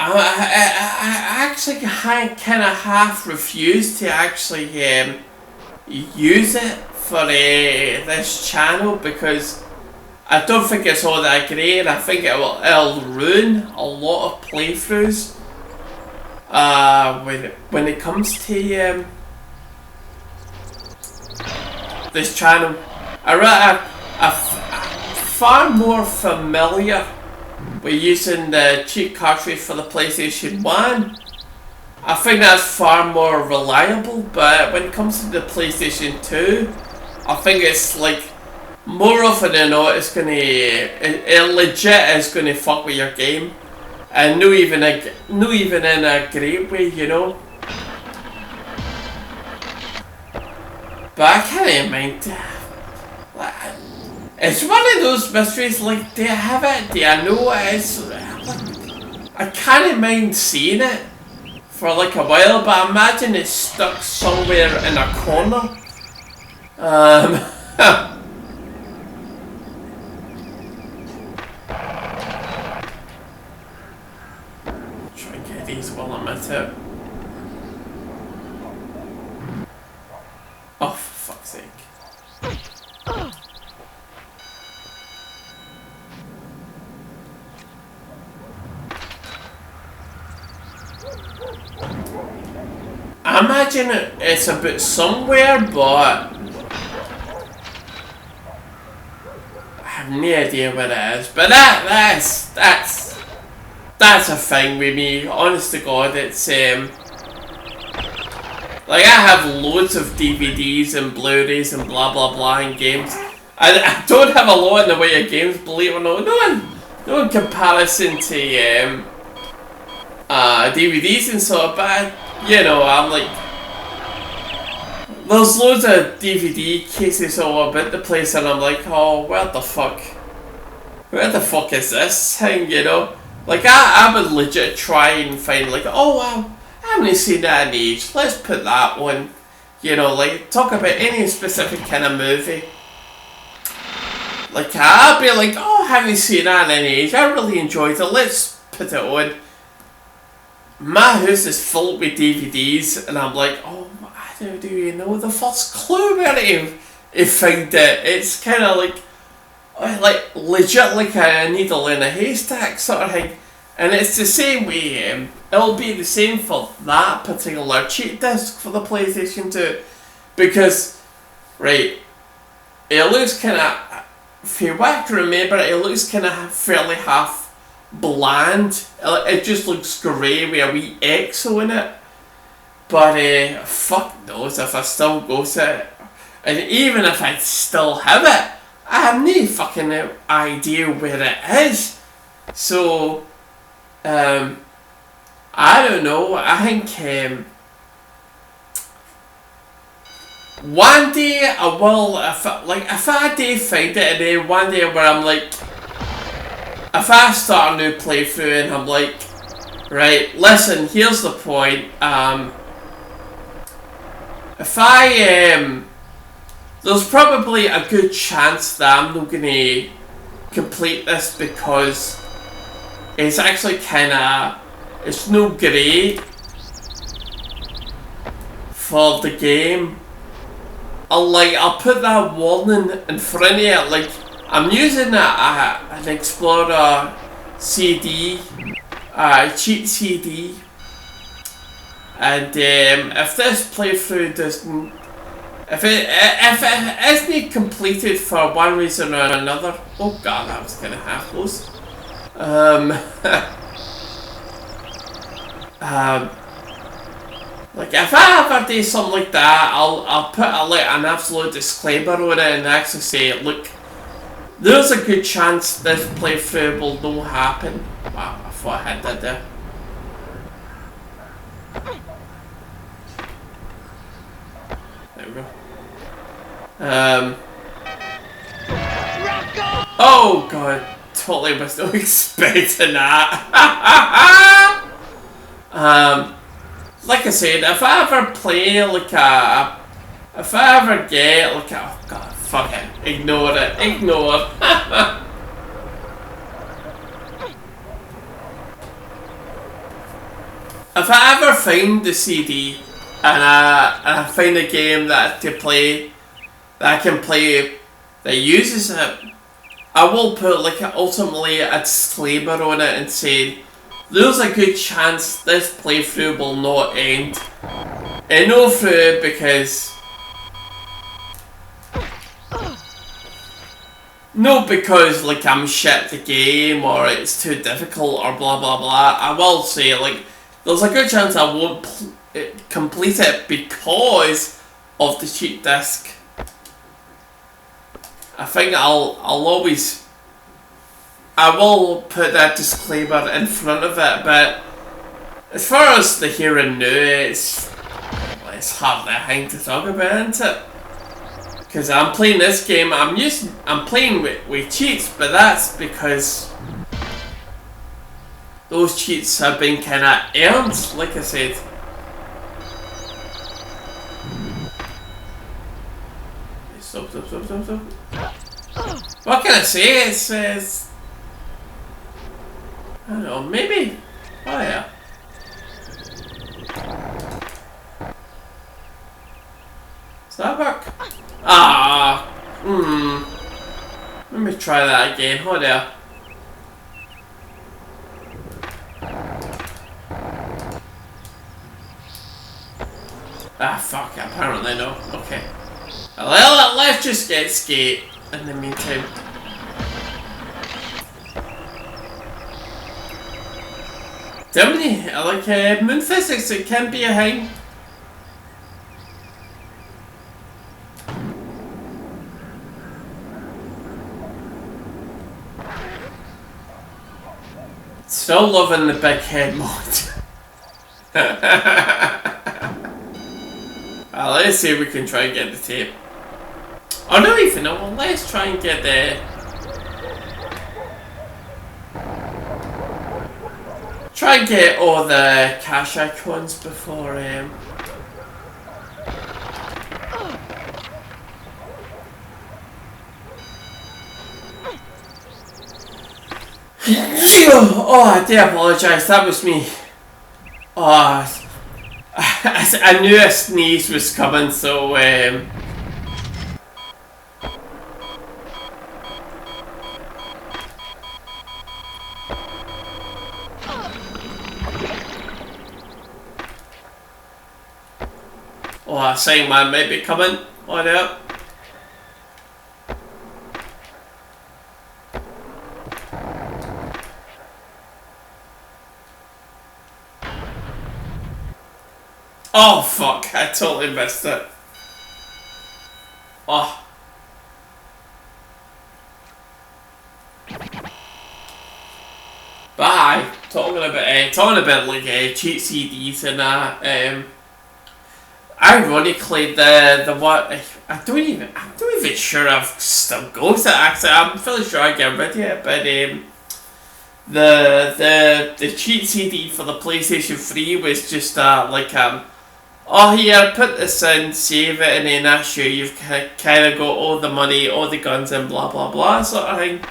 I actually kind of half refuse to actually use it for this channel because I don't think it's all that great. I think it'll ruin a lot of playthroughs when it comes to this channel. I'm far more familiar with using the cheat cartridge for the PlayStation 1. I think that's far more reliable, but when it comes to the PlayStation 2, I think it's like more often than not it legit is gonna fuck with your game, and no even in a great way, you know. But I can't mind. It's one of those mysteries, like, do I have it? Do I know it? I can't mind seeing it for like a while, but I imagine it's stuck somewhere in a corner. Try and get these while I'm at it. Oh, for fuck's sake. I'm imagine it's about somewhere, but I have no idea where it is. But that's a thing with me. Honest to God, it's like I have loads of DVDs and Blu-rays and blah blah blah in games. I don't have a lot in the way of games, believe it or not. No in comparison to DVDs and so, but you know, I'm like, there's loads of DVD cases all about the place, and I'm like, oh, where the fuck is this thing, you know? Like, I would legit try and find, like, oh, wow, I haven't seen that in age, let's put that one, you know, like, talk about any specific kind of movie. Like, I'd be like, oh, I haven't seen that in age, I really enjoyed it, let's put it on. My house is filled with DVDs, and I'm like, oh, I don't even know the first clue where to find it. It's kind of like legit like a needle in a haystack sort of thing. And it's the same way, it'll be the same for that particular cheat disc for the PlayStation 2. Because, right, it looks kind of, if you want to remember, it looks kind of fairly half bland. It just looks grey with a wee X on it. But fuck knows if I still go to it. And even if I still have it, I have no fucking idea where it is. So, I don't know. I think one day I will, if I do find it, and then one day where I'm like, if I start a new playthrough and I'm like, right, listen, here's the point, if I, there's probably a good chance that I'm not going to complete this because it's actually kind of, it's no great for the game. I'll put that warning in front of it, like, I'm using an Explorer CD, cheat CD, and if this playthrough doesn't, if it isn't completed for one reason or another, oh god, that was kind of half close. Like if I ever do something like that, I'll put an absolute disclaimer on it and actually say, look, there's a good chance this playthrough will not happen. Wow, I thought I had that there. There we go. Oh god, totally was not expecting that. Like I said, if I ever play like if I ever get like oh god, fuck it, ignore it. If I ever find the CD and I find a game that I can play that uses it, I will put like ultimately a disclaimer on it and say, there's a good chance this playthrough will not end. And no through because not because like I'm shit at the game or it's too difficult or blah blah blah. I will say like there's a good chance I won't complete it because of the cheat disc. I think I will put that disclaimer in front of it, but as far as the here and now, it's hardly a thing to talk about, isn't it? Because I'm playing this game, I'm playing with cheats, but that's because those cheats have been kind of earned, like I said. Stop. What can I say? It's I don't know, maybe. Oh yeah. Does that work? Let me try that again. Oh there. Ah, fuck, apparently no. Okay. Well, let's just get skate in the meantime. Tell me, like, moon physics, it can be a thing. Still loving the big head mod. Let's see if we can try and get the tape. I don't even know. Well, let's try and get the. Try and get all the cash icons before. Oh, I do apologise. That was me. Oh, I knew a sneeze was coming, so oh, a sign man might be coming. What up? Oh fuck, I totally missed it. Oh. Bye. Talking about like cheat CDs and that. Ironically, the what I'm not even sure if still goes to actually. I'm fairly sure I get rid of it, but the cheat CD for the PlayStation 3 was just oh here, put this in, save it, and then that's you. You've kind of got all the money, all the guns, and blah blah blah sort of thing.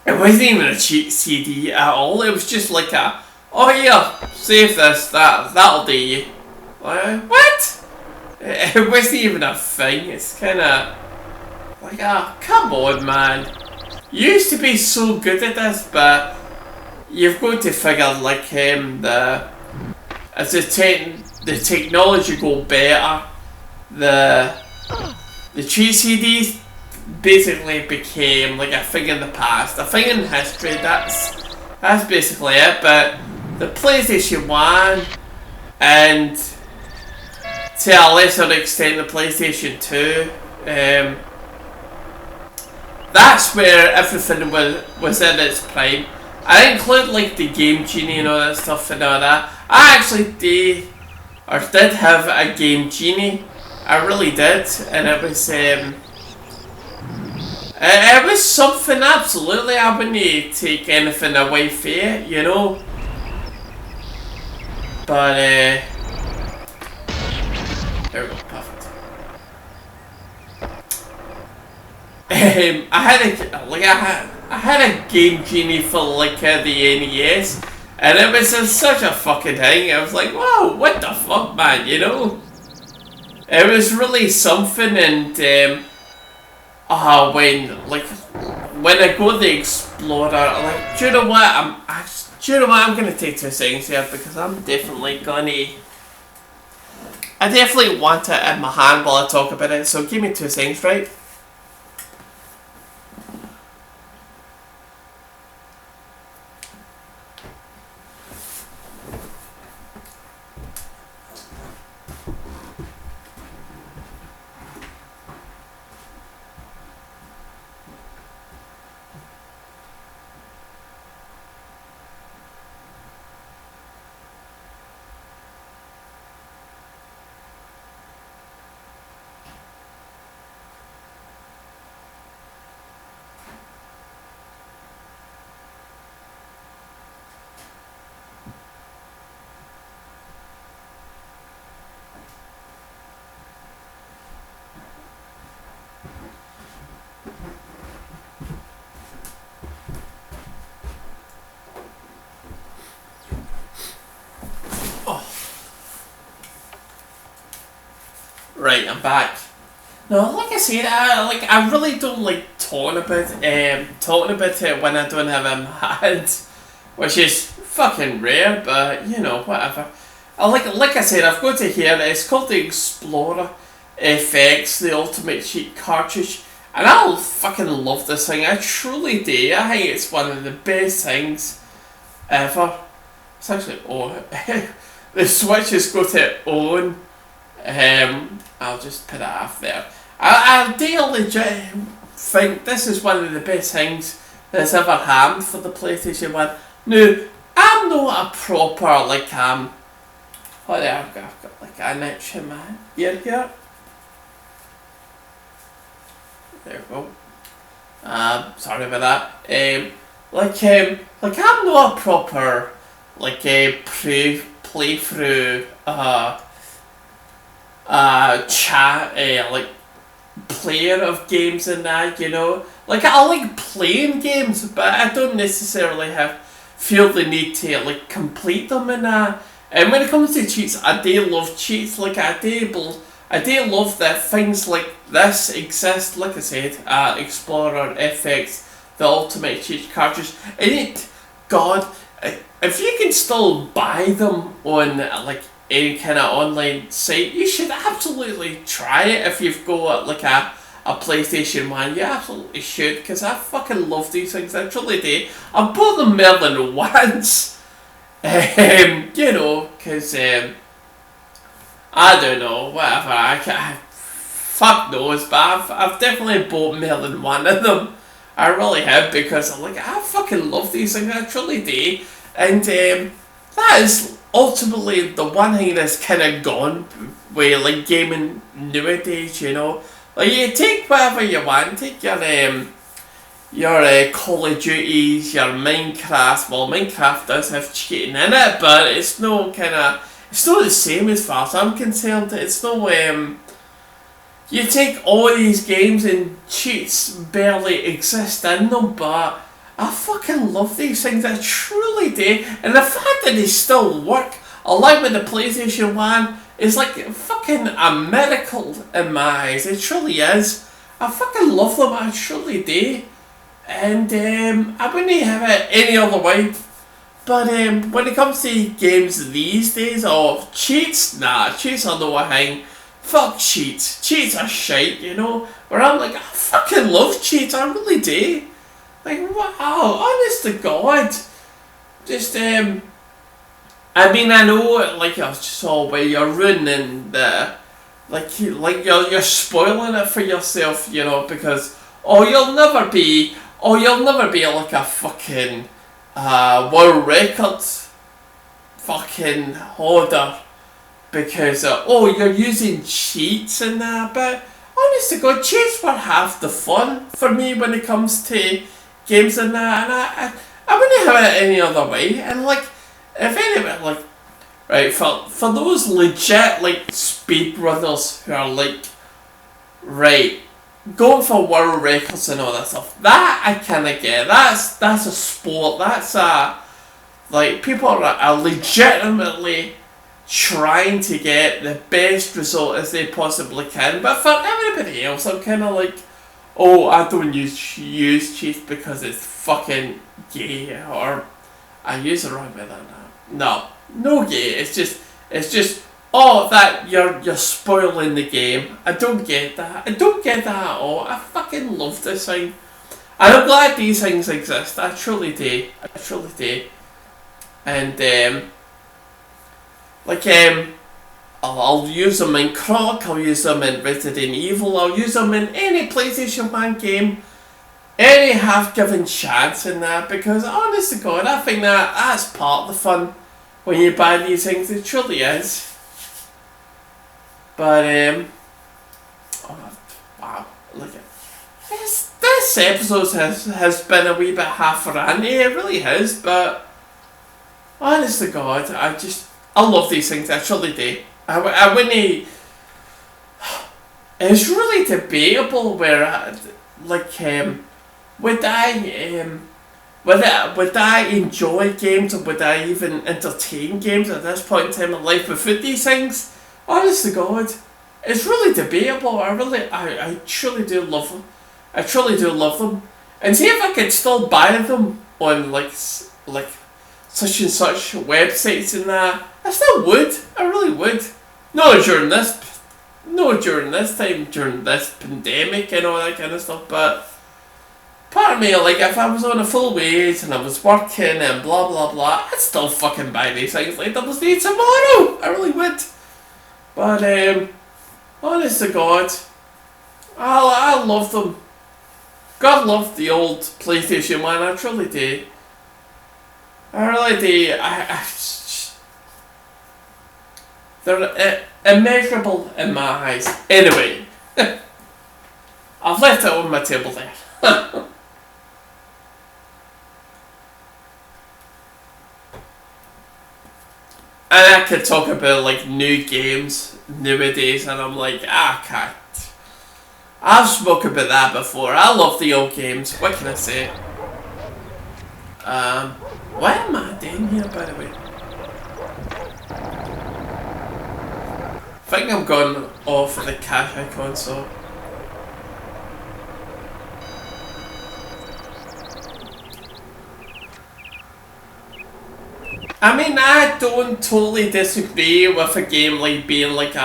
It wasn't even a cheat CD at all. It was just like a, oh here, save this, that'll do you. Like, what? It wasn't even a thing. It's kind of like, ah, come on, man. You used to be so good at this, but you've got to figure like as the technology go better, the cheat CDs basically became like a thing in the past, a thing in history. That's basically it. But the PlayStation 1 and to a lesser extent the PlayStation 2, that's where everything was in its prime. I include like the Game Genie and all that stuff and all that. I actually did have a Game Genie. I really did, and it was something absolutely. I wouldn't take anything away from it, you know. But there we go, perfect. I had a Game Genie for like the NES, and it was such a fucking thing. I was like, whoa, what the fuck, man, you know? It was really something, and when I go to the Explorer, like, do you know what? I'm gonna take 2 seconds here because I definitely want it in my hand while I talk about it. So give me 2 seconds, right? Right, I'm back. No, like I said, I really don't like talking about it when I don't have it in my hand, which is fucking rare. But you know, whatever. like I said, I've got to hear it. It's called the Explorer FX, the Ultimate Cheat cartridge, and I fucking love this thing. I truly do. I think it's one of the best things ever. It's actually the Switch has got its own. I'll just put it off there. I do legit think this is one of the best things that's ever happened for the PlayStation 1. Now, I'm not a proper, like, I've got like an itch in my ear here. There we go. Sorry about that. Like I'm not a proper, like, a playthrough, like, player of games and that, you know. Like, I like playing games, but I don't necessarily feel the need to, like, complete them and that. And when it comes to cheats, I do love cheats. Like, I do love that things like this exist. Like I said, Explorer FX, the Ultimate Cheat cartridge. And God, if you can still buy them on, like, any kind of online site, you should absolutely try it. If you've got, like, a PlayStation 1, you absolutely should, because I fucking love these things. I truly do. I've bought them more than once. You know, because I don't know, whatever. Fuck knows, but I've definitely bought more than one of them. I really have, because I'm like, I fucking love these things. I truly do. And that is ultimately the one thing that's kind of gone with, like, gaming nowadays. You know, like, you take whatever you want. Take your Call of Duties, your Minecraft. Well, Minecraft does have cheating in it, but it's not the same as far as I'm concerned. It's no, you take all these games and cheats barely exist in them, but I fucking love these things. I truly do. And the fact that they still work, along with the PlayStation 1, is like fucking a miracle in my eyes. It truly is. I fucking love them. I truly do. And I wouldn't have it any other way. But when it comes to games these days, cheats? Nah, cheats are no thing. Fuck cheats. Cheats are shite, you know? Where I'm like, I fucking love cheats. I really do. Like, wow, honest to God. Just, I mean, I know, like, I was just all way, you're ruining the, like you're spoiling it for yourself, you know, because, you'll never be like a fucking, world record fucking holder, because, you're using cheats and that, but, honest to God, cheats were half the fun for me when it comes to games and that, and I wouldn't have it any other way. And, like, if anyone, like, right, for those legit, like, speedrunners who are like, right, going for world records and all that stuff, that I kinda get. That's a sport. That's like, people are legitimately trying to get the best result as they possibly can. But for everybody else, I'm kinda like, I don't use cheats because it's fucking gay, or I use it wrong with that now. No gay. It's just that you're spoiling the game. I don't get that. I don't get that at all. I fucking love this thing. And I'm glad these things exist. I truly do. And I'll use them in Croc, I'll use them in Resident Evil, I'll use them in any PlayStation 1 game, any half-given chance in that, because honest to God, I think that's part of the fun when you buy these things. It truly is. But, wow, look at this episode has been a wee bit half-ranty, it really has, but honest to God, I love these things. I truly do. I wouldn't. It's really debatable where, would I enjoy games, or would I even entertain games at this point in time in life without these things? Honest to God, it's really debatable. I truly do love them. I truly do love them. And see if I could still buy them on like such and such websites and that. I still would. I really would. No during this time, during this pandemic and all that kind of stuff, but part of me, like, if I was on a full wage and I was working and blah blah blah, I'd still fucking buy these things like double D tomorrow. I really would. But honest to God, I love them. God loved the old PlayStation 1, I truly do. I really do. They're immeasurable in my eyes. Anyway, I've left it on my table there. And I could talk about like new games nowadays, and I'm like, I can't. I've spoken about that before. I love the old games. What can I say? Why am I down here, by the way? I think I'm going off of the cash icon, so. I mean, I don't totally disagree with a game like being like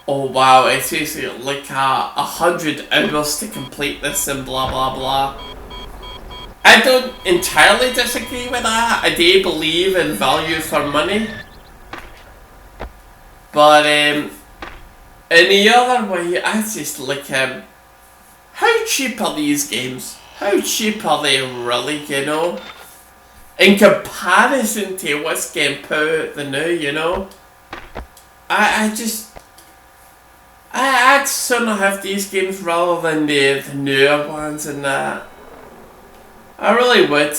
oh wow, it takes like 100 hours to complete this and blah blah blah. I don't entirely disagree with that. I do believe in value for money. But in the other way, I just like how cheap are these games? How cheap are they really, you know? In comparison to what's getting put out the new, you know? I'd sooner have these games rather than the newer ones and that. I really would.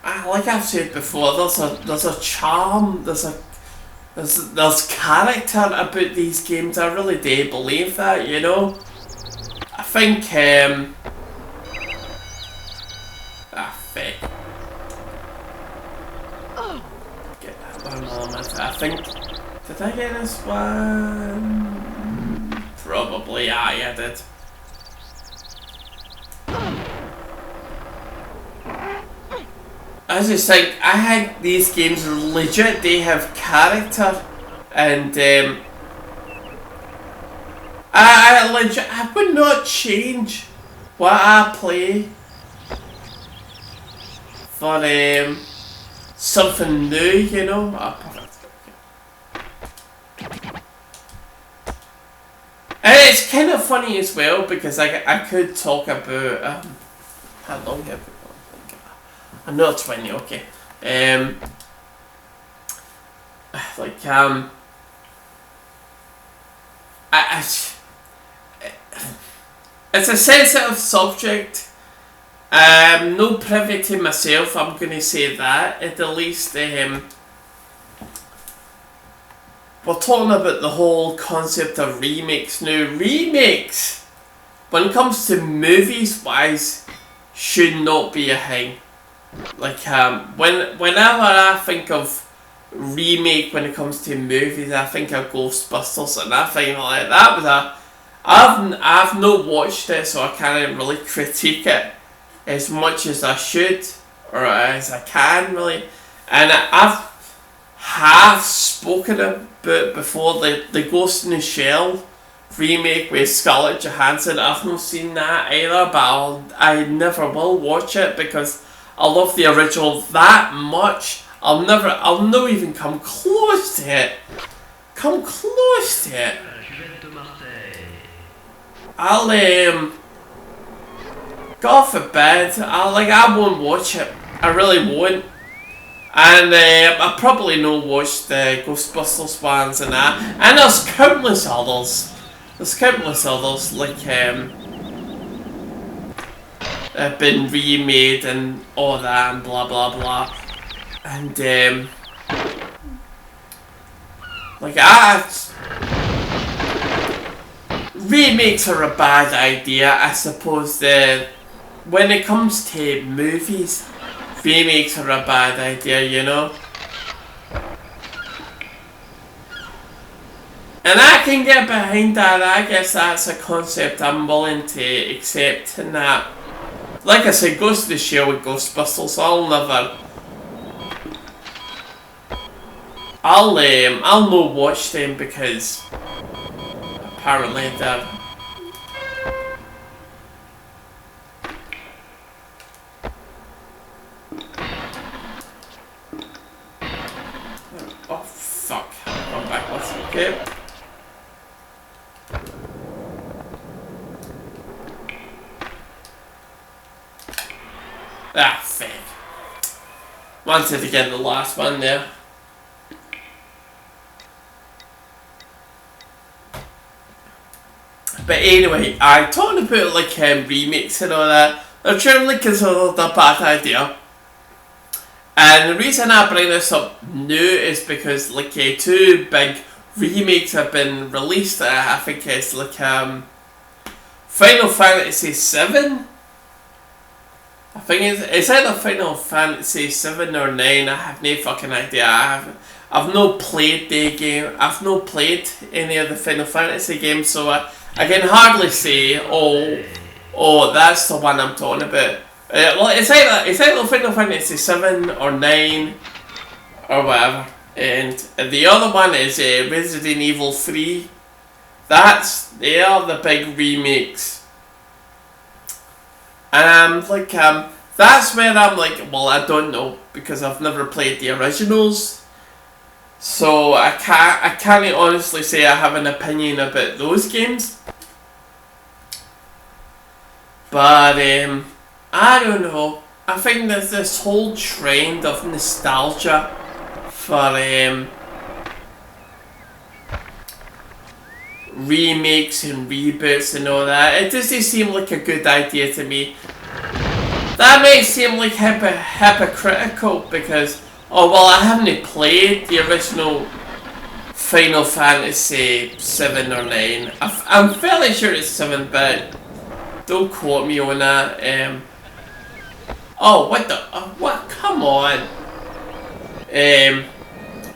Like I've said before, there's a charm, there's character about these games. I really do believe that, you know. I think fake. Get that one moment. I think, did I get this one? Probably, yeah, I did. I just think, I think these games are legit, they have character, and I would not change what I play for something new, you know? And it's kind of funny as well, because I could talk about, how long have we got? Another 20, okay. It's a sensitive subject. No privy to myself, I'm going to say that. At the least, we're talking about the whole concept of remakes now. Remakes, when it comes to movies wise, should not be a thing. Like, whenever I think of remake when it comes to movies, I think of Ghostbusters, and I think like that was I've not watched it, so I can't really critique it as much as I should, or as I can really. And I've half spoken about before the Ghost in the Shell remake with Scarlett Johansson. I've not seen that either, but I never will watch it because I love the original that much. I'll not even come close to it. God forbid, I won't watch it. I really won't. And I probably not watch the Ghostbusters ones and that. And there's countless others. Like have been remade and all that and blah blah blah. And remakes are a bad idea, I suppose. When it comes to movies, remakes are a bad idea, you know. And I can get behind that. I guess that's a concept I'm willing to accept, and that like I said, Ghost in the Shell with Ghostbusters, I'll no watch them because apparently they're oh fuck, I'm backwards, okay. Ah, fake. Wanted to get the last one there. But anyway, I talked about like remakes and all that. They're generally considered a bad idea. And the reason I bring this up new is because like two big remakes have been released. I think it's like Final Fantasy VII. I think it's either Final Fantasy VII or 9. I have no fucking idea. I've not played the game. I've not played any of the Final Fantasy games, so I can hardly say, oh, that's the one I'm talking about. Well, it's either Final Fantasy VII or 9 or whatever. And the other one is Resident Evil 3. They are the big remakes. And that's where I'm like, well, I don't know because I've never played the originals, so I can't honestly say I have an opinion about those games. But I don't know. I think there's this whole trend of nostalgia for remakes and reboots and all that. It doesn't seem like a good idea to me. That may seem like hypocritical because, oh well, I haven't played the original Final Fantasy 7 or 9. I'm fairly sure it's 7, but don't quote me on that. Oh, what the? What? Come on.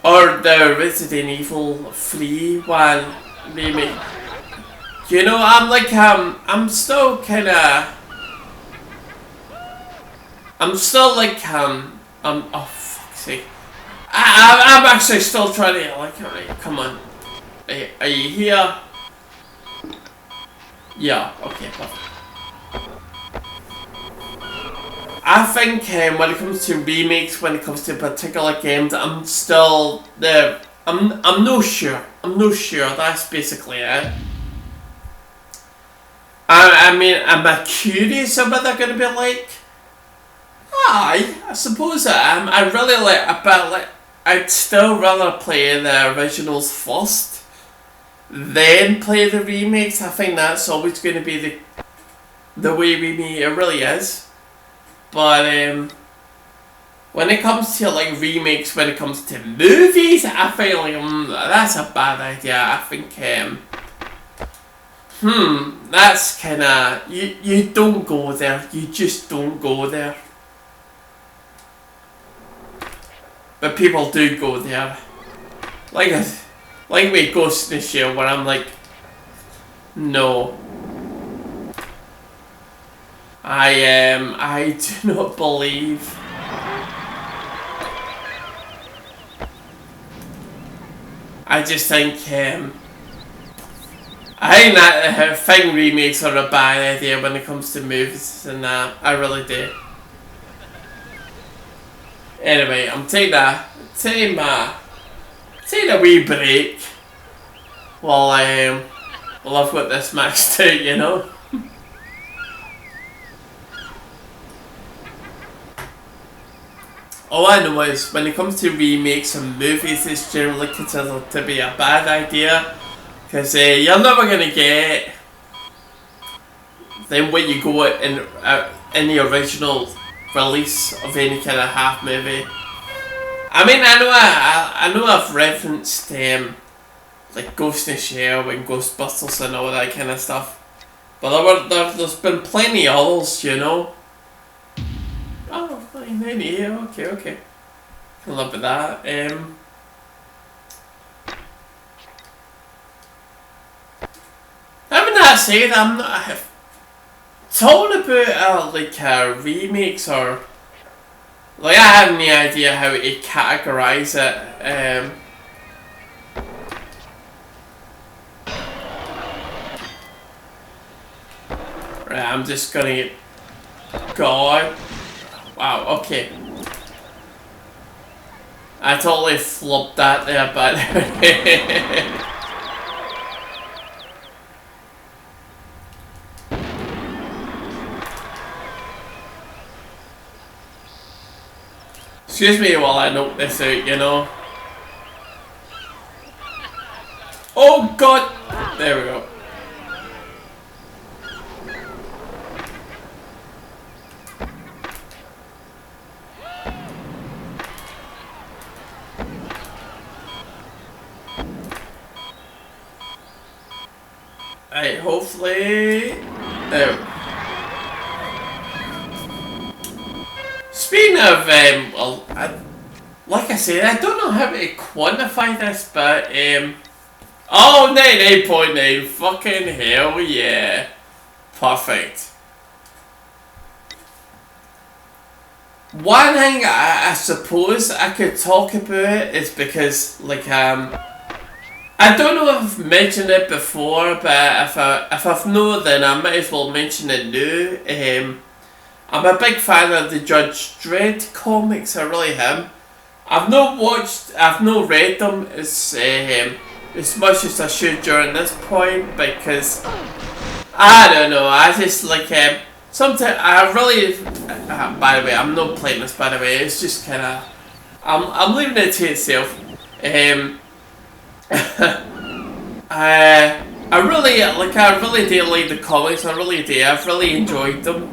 Or the Resident Evil 3 one remake. You know, I'm still kinda. I'm still like, oh fuck's sake. I'm actually still trying to, like, alright, come on. Are you here? Yeah, okay, perfect. I think when it comes to remakes, when it comes to particular games, I'm still there. I'm no sure. I'm no sure. That's basically it. I mean, am I curious of what they're gonna be like? Aye, I suppose I am. I really I'd still rather play the originals first, then play the remakes. I think that's always going to be the way it really is. But when it comes to like remakes, when it comes to movies, I feel like that's a bad idea. I think that's kinda you don't go there. You just don't go there. But people do go there. Like with Ghost in the Shell, where I'm like, no. I do not believe. I just think I think remakes are a bad idea when it comes to movies and that. I really do. Anyway, I'm taking a wee break while I've got this maxed out, you know. All I know is when it comes to remakes and movies, it's generally considered to be a bad idea because you're never gonna get then what you go in the original release of any kind of half movie. I mean, I know I've referenced like Ghost in the Shell and Ghostbusters and all that kind of stuff, but there's been plenty of others, you know. Oh, yeah, okay. Can live with that. Having that said, I'm not. talking about like remakes or like I have no idea how to categorize it. Right, I'm just gonna get God. Wow. Okay. I totally flubbed that there, but excuse me while I note this out, you know. Oh God! There we go. Right, hopefully. There. Speaking of, well, like I said, I don't know how to quantify this, but, oh, 98.9, fucking hell yeah. Perfect. One thing I suppose I could talk about is because, like, I don't know if I've mentioned it before, but if I've not, then I might as well mention it now. I'm a big fan of the Judge Dredd comics, I really am. I've not read them as much as I should during this point, because I don't know, I just like sometimes I really by the way, I'm not playing this by the way, it's just kinda I'm leaving it to itself. I really do like the comics, I really do, I've really enjoyed them.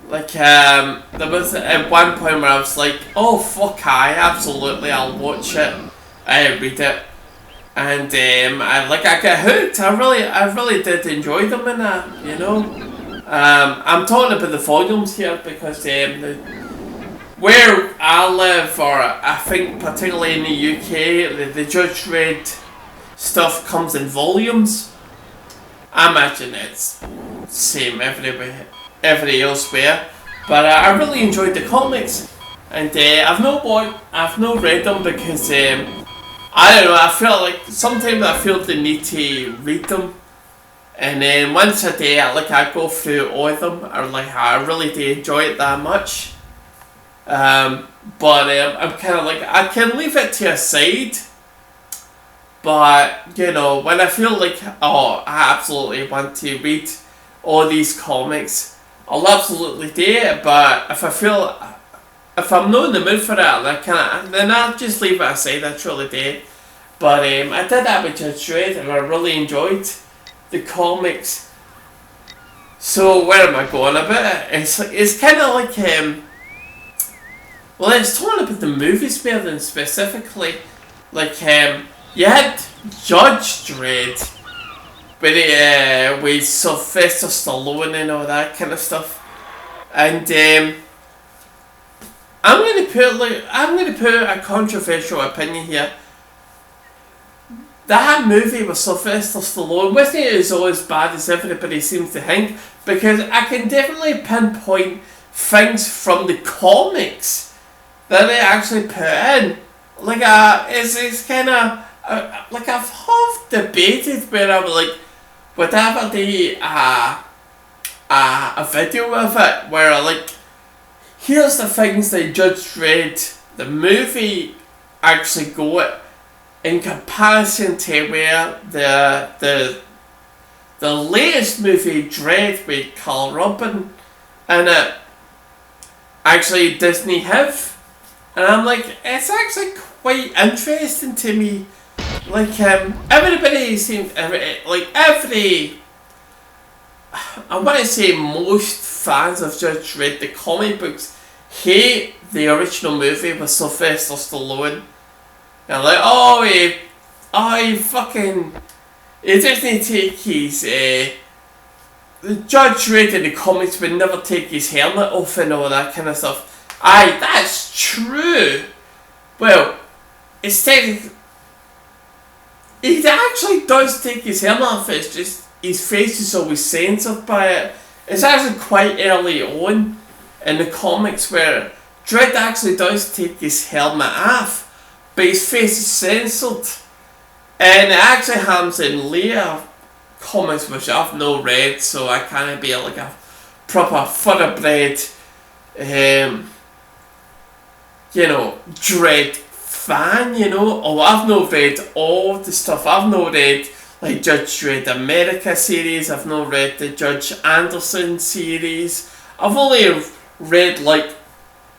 Like, there was at one point where I was like, oh fuck absolutely, I'll watch it, read it. And I got hooked, I really did enjoy them in that, you know. I'm talking about the volumes here because where I live, or I think particularly in the UK, the Judge Dredd stuff comes in volumes. I imagine it's same everywhere elsewhere, but I really enjoyed the comics, and I've not read them because I don't know, I feel like sometimes I feel the need to read them, and then once a day I go through all of them, or I really do enjoy it that much. But I'm kind of like, I can leave it to a side, but you know, when I feel like, oh, I absolutely want to read all these comics, I'll absolutely do it. But if I'm not in the mood for it, then I'll just leave it aside. I truly do. But I did that with Judge Dredd, and I really enjoyed the comics. So where am I going about it? It's kind of like well, it's talking about the movies more than specifically. Like you had Judge Dredd with Sylvester Stallone and all that kind of stuff, and I'm going to put a controversial opinion here. That movie with Sylvester Stallone wasn't as bad as everybody seems to think, because I can definitely pinpoint things from the comics that they actually put in. Like it's kind of like I've half debated where I'm like, would I ever do a video of it where here's the things that Judge Dredd the movie actually got in comparison to where the latest movie Dredd with Carl Robin and it actually Disney have. And I'm like, it's actually quite interesting to me. Like, everybody seems, I want to say most fans of Judge Dredd, the comic books, hate the original movie with Sylvester Stallone. And like, he just need to take his, the Judge Dredd in the comics would never take his helmet off and all that kind of stuff. Aye, that's true. Well, it's technically, he actually does take his helmet off, it's just his face is always censored by it. it's actually quite early on in the comics where Dredd actually does take his helmet off, but his face is censored. And it actually happens in later comics which I've not read, so I can't be like a proper thoroughbred, Dredd fan, Oh, I've not read all the stuff. I've not read like Judge Dredd America series. I've not read the Judge Anderson series. I've only read like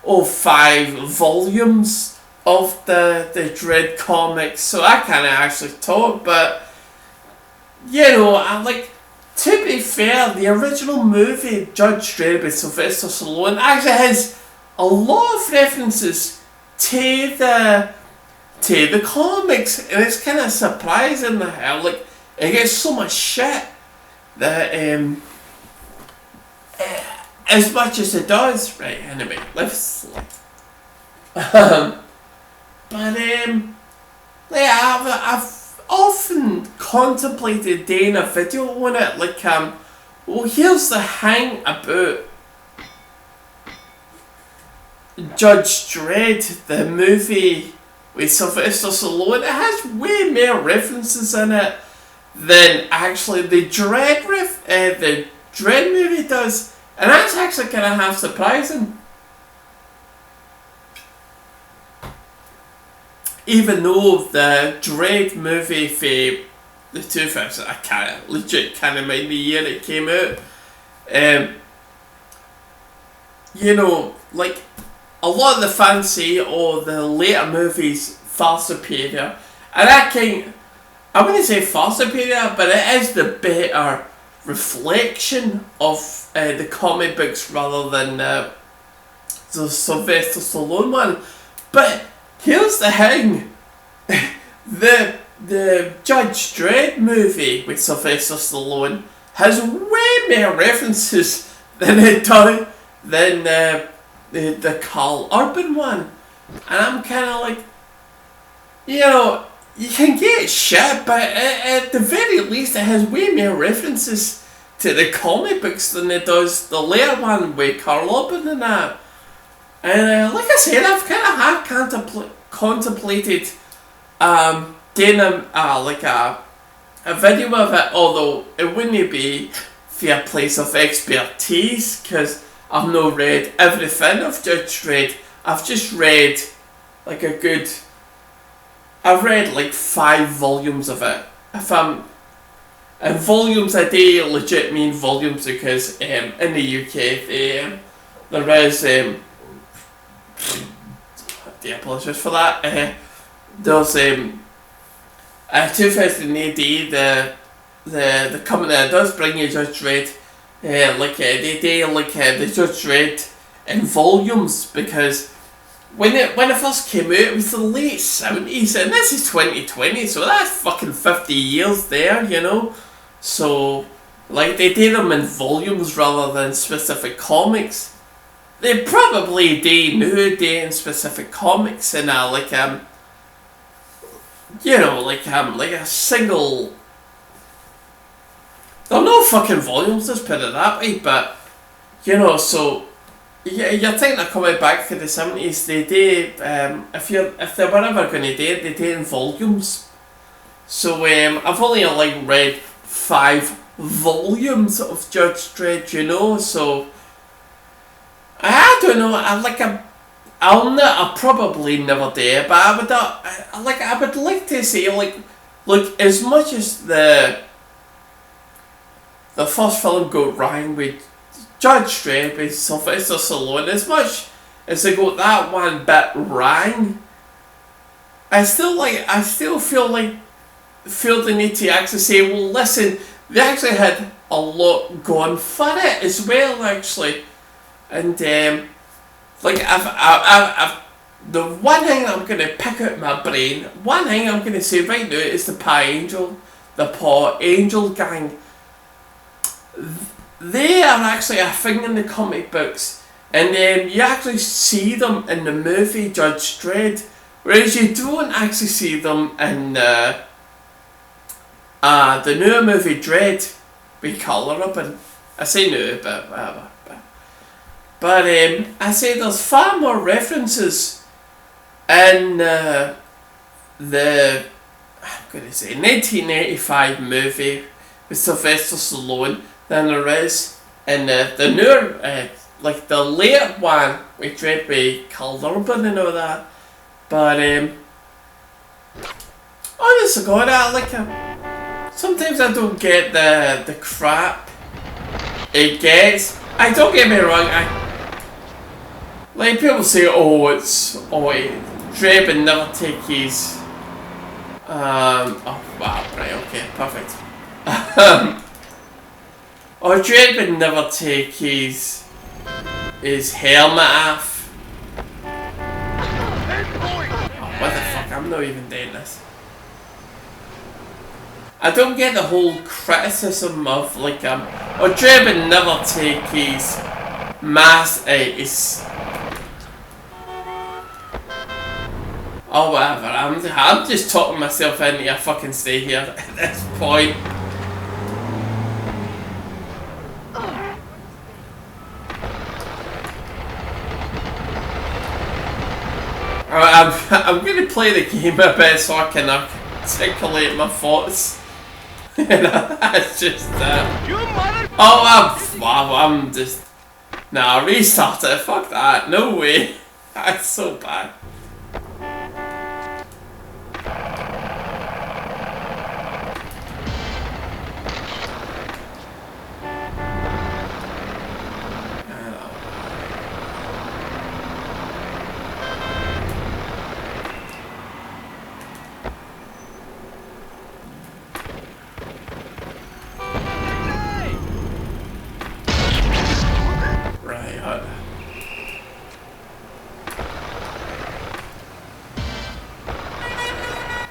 5 volumes of the Dredd comics, so I can't actually talk. But I like. To be fair, the original movie Judge Dredd with Sylvester Stallone actually has a lot of references to the comics, and it's kind of surprising how like it gets so much shit that as much as it does. Right, anyway, let's I've often contemplated doing a video on it, like here's the thing about Judge Dredd, the movie with Sylvester Stallone. It has way more references in it than actually the Dredd movie does, and that's actually kind of half surprising. Even though the Dredd movie for the 2000s, I can't mind the year it came out. Like a lot of the fans say, the later movies far superior, and I wouldn't say far superior, but it is the better reflection of the comic books rather than the Sylvester Stallone one. But here's the thing, the Judge Dredd movie with Sylvester Stallone has way more references than it does than the Carl Urban one, and I'm kind of like, you can get shit, but at the very least it has way more references to the comic books than it does the later one with Carl Urban and that. And like I said, I've kind of had contemplated doing a video of it, although it wouldn't be for a place of expertise, because I've not read everything of Judge Dredd. I've just read I've read like 5 volumes of it. And volumes I do legit mean volumes, because in the UK there is I apologise for that. There's 2000 AD, the company that does bring you Judge Dredd, they do the Judge Dredd in volumes, because when it first came out, it was the late 70s, and this is 2020, so that's fucking 50 years there, So they do them in volumes rather than specific comics. They probably do nowadays in specific comics, and like a single. There are no fucking volumes, let's put it that way, but so you're thinking of coming back to the 70s, they do if they were ever gonna do it, they do in volumes. So I've only read 5 volumes of Judge Dredd, so I don't know. I'll probably never do it, but I would like to say look, as much as the first film got wrong with Judge Dredd with Sylvester Stallone, as much as they got that one bit wrong, I still feel the need to actually say, well, listen, they actually had a lot going for it as well, actually. And I've the one thing I'm gonna pick out my brain, one thing I'm gonna say right now is the Paw Angel gang. They are actually a thing in the comic books, and you actually see them in the movie Judge Dredd, whereas you don't actually see them in the newer movie Dredd with Carl Urban. I say no, but whatever. But I say there's far more references in the I'm going to say 1985 movie with Sylvester Stallone than there is in the newer, like the later one with Dread by Carl Urban and all that. But honest to God, sometimes I don't get the crap it gets. Don't get me wrong. Like people say, Dread would never take his. Oh wow, right, okay, perfect. Dread would never take his helmet off. Oh, what the fuck? I'm not even doing this. I don't get the whole criticism of Dread would never take his mask, oh whatever, I'm just talking myself into a fucking stay here at this point. I'm gonna play the game a bit so I can articulate my thoughts. You know, that's just I'm just restart it, fuck that, no way. That's so bad.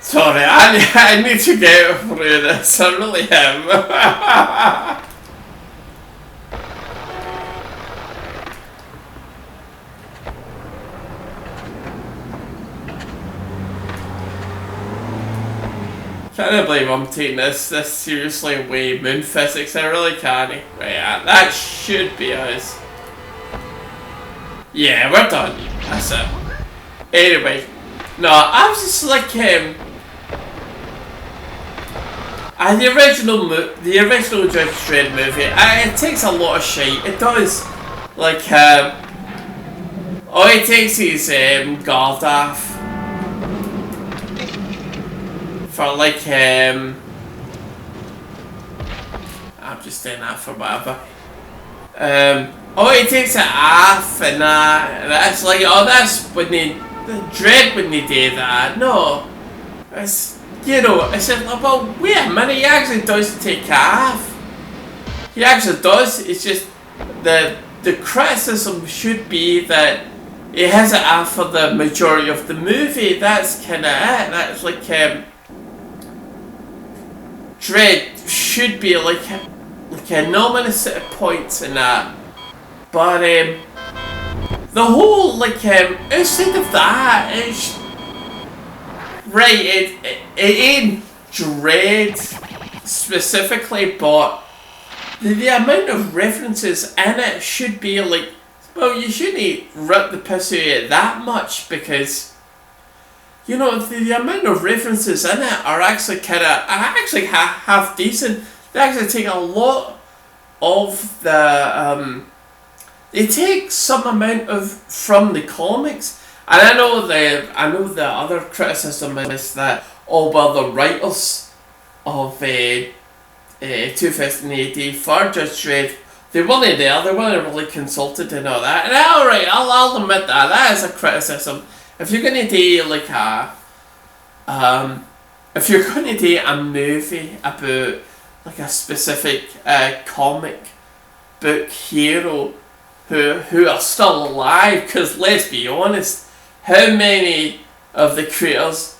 Sorry, I need to get through this, I really am. Can't believe I'm taking this seriously with moon physics, I really can't. Right, that should be us. Yeah, we're done. That's it. Anyway, no, I was just like the original Judge Dredd movie, it takes a lot of shit. It does. Like, all it takes is guard off for I'm just doing that for whatever. All it takes it off and that's like, that's when the Dredd when they do that. No, it's. You know, I said, well, wait a minute, he actually does take it off. He actually does, it's just the criticism should be that he has it off for the majority of the movie. That's kind of it. That's like, Dredd should be like a nominous set of points in that. But, the whole, outside of that, it's. Right, it ain't Dredd specifically, but the amount of references in it should be well, you shouldn't rip the piss out of it that much because, you know, the amount of references in it are actually half decent. They actually take a lot of the, they take some amount from the comics. And I know the other criticism is that the writers of Two-Fist and AD for Judge Dredd, they weren't there, they weren't really consulted and all that. And alright, I'll admit that is a criticism. If you're gonna do if you're gonna do a movie about a specific comic book hero who are still alive, because let's be honest, how many of the creators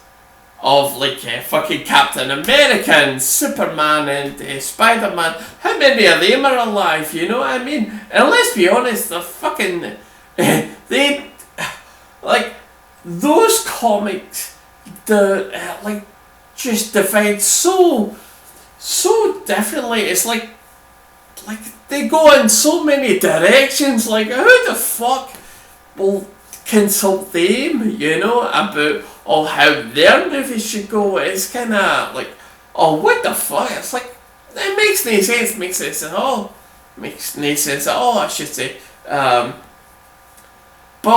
of fucking Captain America and Superman and Spider-Man, how many of them are alive, you know what I mean? And let's be honest, they're fucking, they, those comics, just divide so differently. It's like, they go in so many directions. Like, who the fuck will consult them, you know, about how their movie should go? It's kind of like, oh, what the fuck? It's like, it makes no sense. Makes sense at all. Makes no sense at all, I should say. But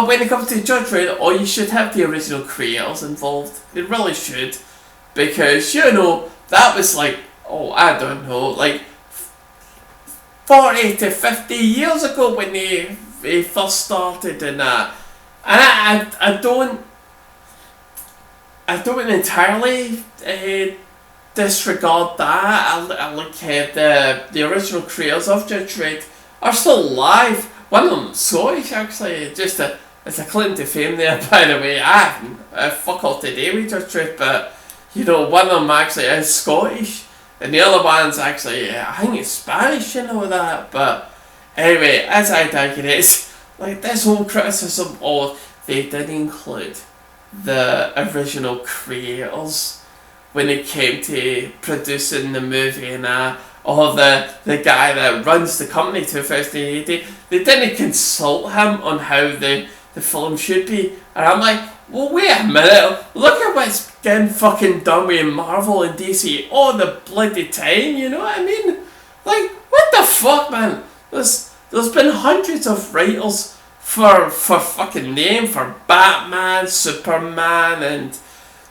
when it comes to Judge Dredd, oh, you should have the original creators involved. They really should. Because, you know, that was like, oh, I don't know, like 40 to 50 years ago when they first started, and I don't entirely disregard that. I like the original creators of Judge Dredd are still alive. One of them Scottish, actually. Just as a claim to fame there, by the way. I fuck all today with Judge Dredd, but you know, one of them actually is Scottish, and the other one's actually, I think it's Spanish, you know that. But anyway, as I digress, like this whole criticism of they did include the original creators when it came to producing the movie, and or the guy that runs the company 2080, they didn't consult him on how the film should be. And I'm like, well, wait a minute, look at what's getting fucking done with Marvel and DC all the bloody time, you know what I mean? Like, what the fuck, man? There's been hundreds of writers for fucking name, for Batman, Superman, and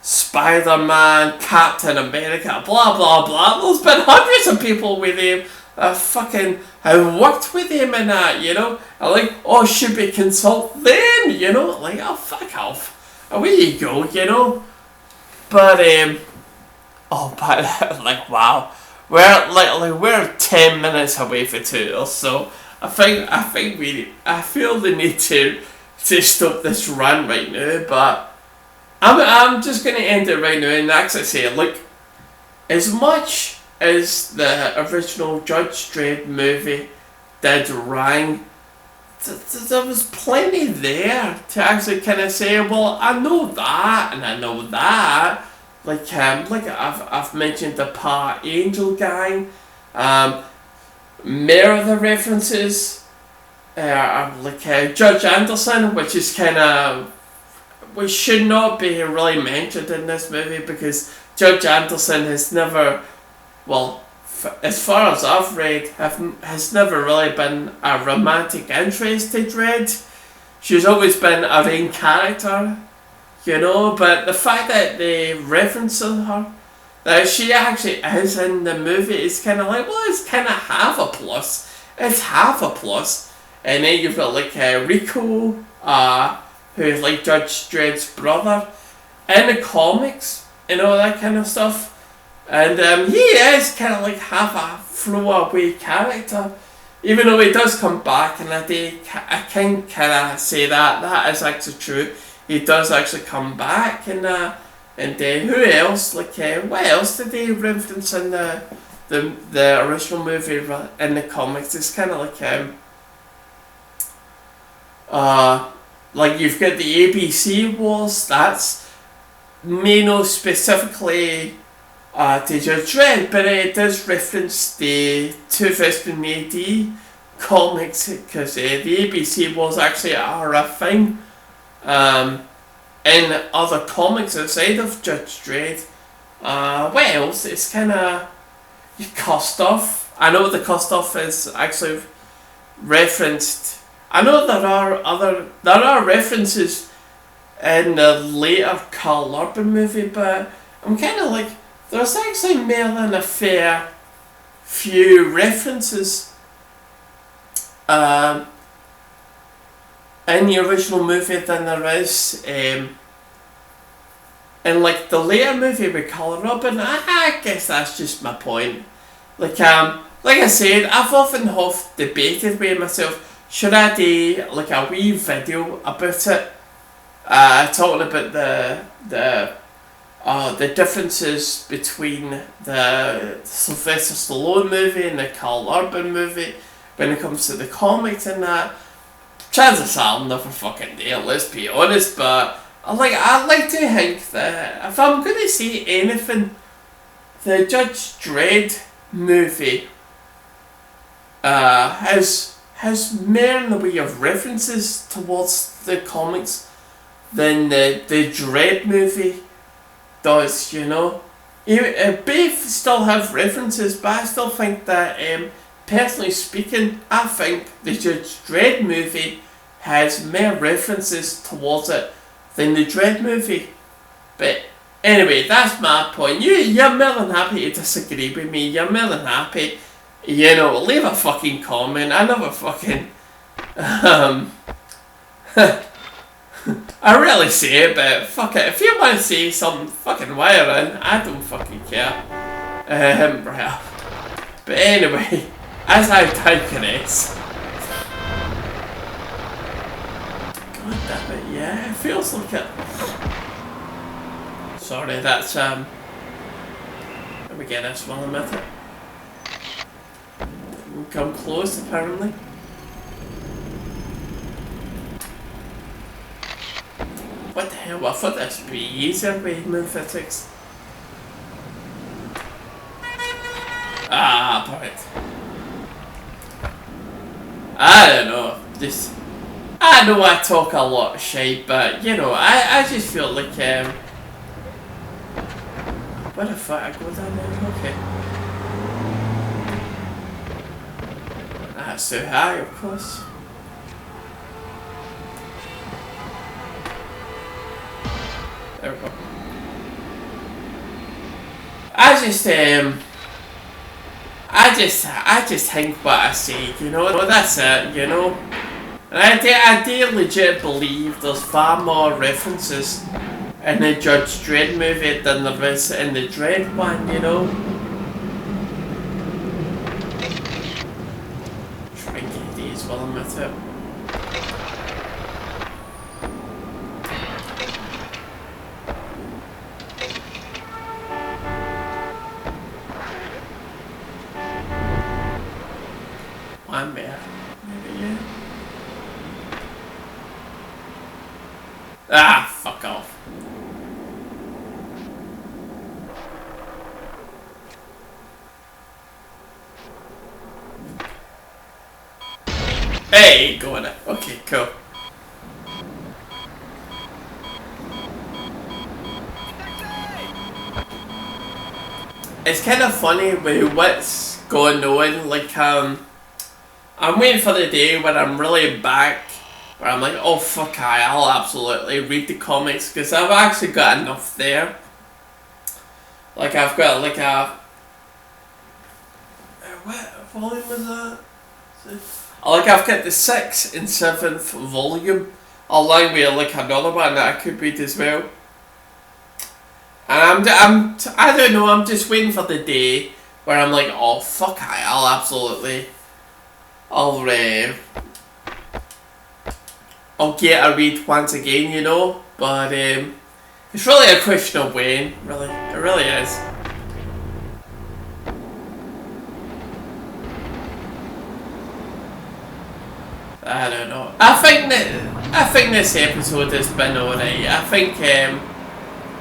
Spider-Man, Captain America, blah blah blah. There's been hundreds of people with him that fucking have worked with him and that, you know. I like, oh, should we consult them, you know? Like, oh, fuck off. Away you go, you know. But but like, wow, we're 10 minutes away from 2, so I feel the need to stop this rant right now, but I'm just gonna end it right now and actually say, look, as much as the original Judge Dredd movie did rang, there was plenty there to actually kind of say, well, I know that and I know that. Like I've mentioned the Pa Angel gang, more of the references, Judge Anderson, which is kind of, which should not be really mentioned in this movie because Judge Anderson has never, well, as far as I've read, has never really been a romantic interest to Dredd. She's always been a main character, you know, but the fact that they reference her, that she actually is in the movie, is kind of like, well, it's kind of half a plus. It's half a plus. And then you've got like Rico, who's like Judge Dredd's brother, in the comics, and all that kind of stuff. And he is kind of like half a throwaway character, even though he does come back, and I can kind of say that is actually true. He does actually come back, and who else? Like, what else did they reference in the original movie in the comics? It's kind of like you've got the ABC Wars. That's may not specifically to Judge Dredd, but it does reference the 2000 AD comics, because the ABC Wars actually are a thing in other comics outside of Judge Dredd. What else? It's kind of Kostoff. I know the Kostoff is actually referenced. I know there are references in the later Carl Urban movie, but I'm kind of like, there's actually more than a fair few references in the original movie than there is in like the later movie with Carl Urban. I guess that's just my point. Like I said, I've often debated with myself, should I do like a wee video about it, talking about the differences between the Sylvester Stallone movie and the Carl Urban movie when it comes to the comics and that. Chances are I'll never fucking do it, let's be honest, but I like to think that if I'm going to see anything, the Judge Dredd movie has more in the way of references towards the comics than the Dread movie does, you know. Both still have references, but I still think that, personally speaking, I think the Judge Dredd movie has more references towards it than the Dredd movie. But anyway, that's my point. You're more than happy to disagree with me. You're more than happy, you know, leave a fucking comment. I never fucking, I really say it, but fuck it. If you want to say something, fucking wire in. I don't fucking care. Right. But anyway, as I digress. God damn it, yeah, it feels like it. Sorry, that's, let me get this one a minute. Come close, apparently. What the hell? I thought this would be easier with moon physics. Ah, perfect. I don't know. I know I talk a lot of shit, but you know, I just feel like what the fuck? I go down there? Okay. That's too high, of course. There we go. I just think what I say, you know, that's it, you know. And I do legit believe there's far more references in the Judge Dredd movie than there is in the Dredd one, you know. Try and get these while I'm at it. One more. Maybe, yeah. Ah, fuck off. Hey, go on it. Okay, cool. It's kind of funny with what's going on, like, I'm waiting for the day when I'm really back, where I'm like, oh fuck, I'll absolutely read the comics, because I've actually got enough there. Like, I've got like a... What volume was that? Like, I've got the 6th and 7th volume, along with like another one that I could read as well. And I don't know, I'm just waiting for the day where I'm like, oh fuck, I'll absolutely... I'll get a read once again, you know, but it's really a question of when, really, it really is. I don't know. I think this episode has been alright. I think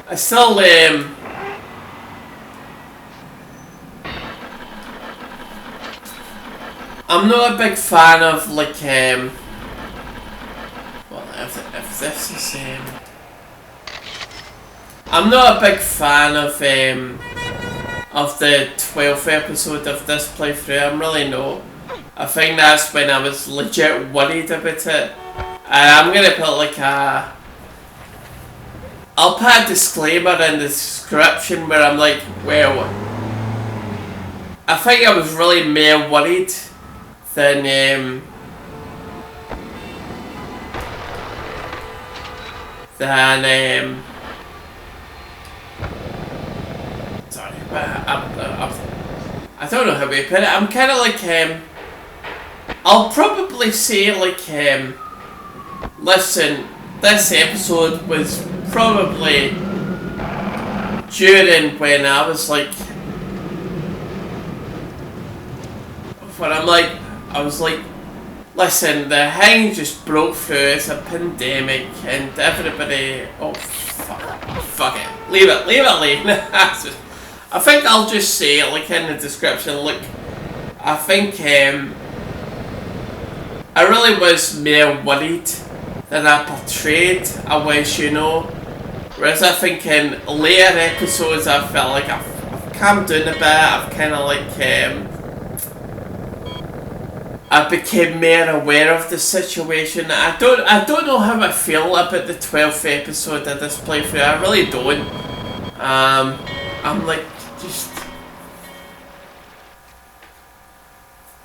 I still I'm not a big fan of like well, if this is I'm not a big fan of the 12th episode of this playthrough. I'm really not. I think that's when I was legit worried about it. And I'm gonna put like I'll put a disclaimer in the description where I'm like, well, I think I was really more worried than sorry, but I don't know how to put it. I'm kind of like I'll probably say like listen, this episode was probably during when I was like, I was like, listen, the thing just broke through, it's a pandemic, and everybody, oh fuck it, leave it. I think I'll just say, like in the description, look, I think I really was more worried than I portrayed. I was, you know. Whereas I think in later episodes, I felt like I've calmed down a bit. I've kind of like I became more aware of the situation. I don't know how I feel about the 12th episode of this playthrough. I really don't. I'm like just.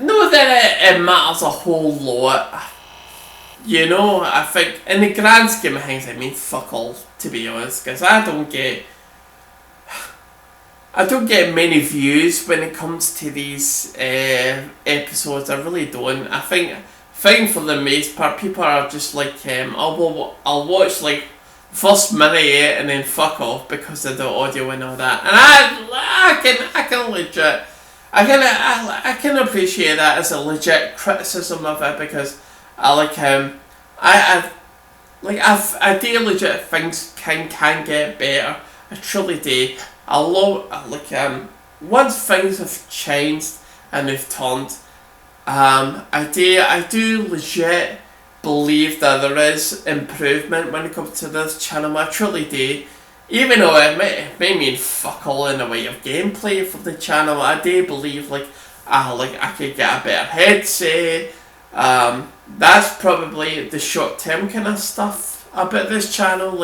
Not that it matters a whole lot. You know, I think in the grand scheme of things, I mean fuck all, to be honest, because I don't get many views when it comes to these episodes. I really don't. I think for the most part, people are just like, I'll watch like first minute and then fuck off because of the audio and all that. And I can legit. I can appreciate that as a legit criticism of it because I do legit things can get better. I truly do. Once things have changed and they've turned, I do legit believe that there is improvement when it comes to this channel. I truly do. Even though it may mean fuck all in the way of gameplay for the channel, I do believe I could get a better headset. That's probably the short term kind of stuff about this channel.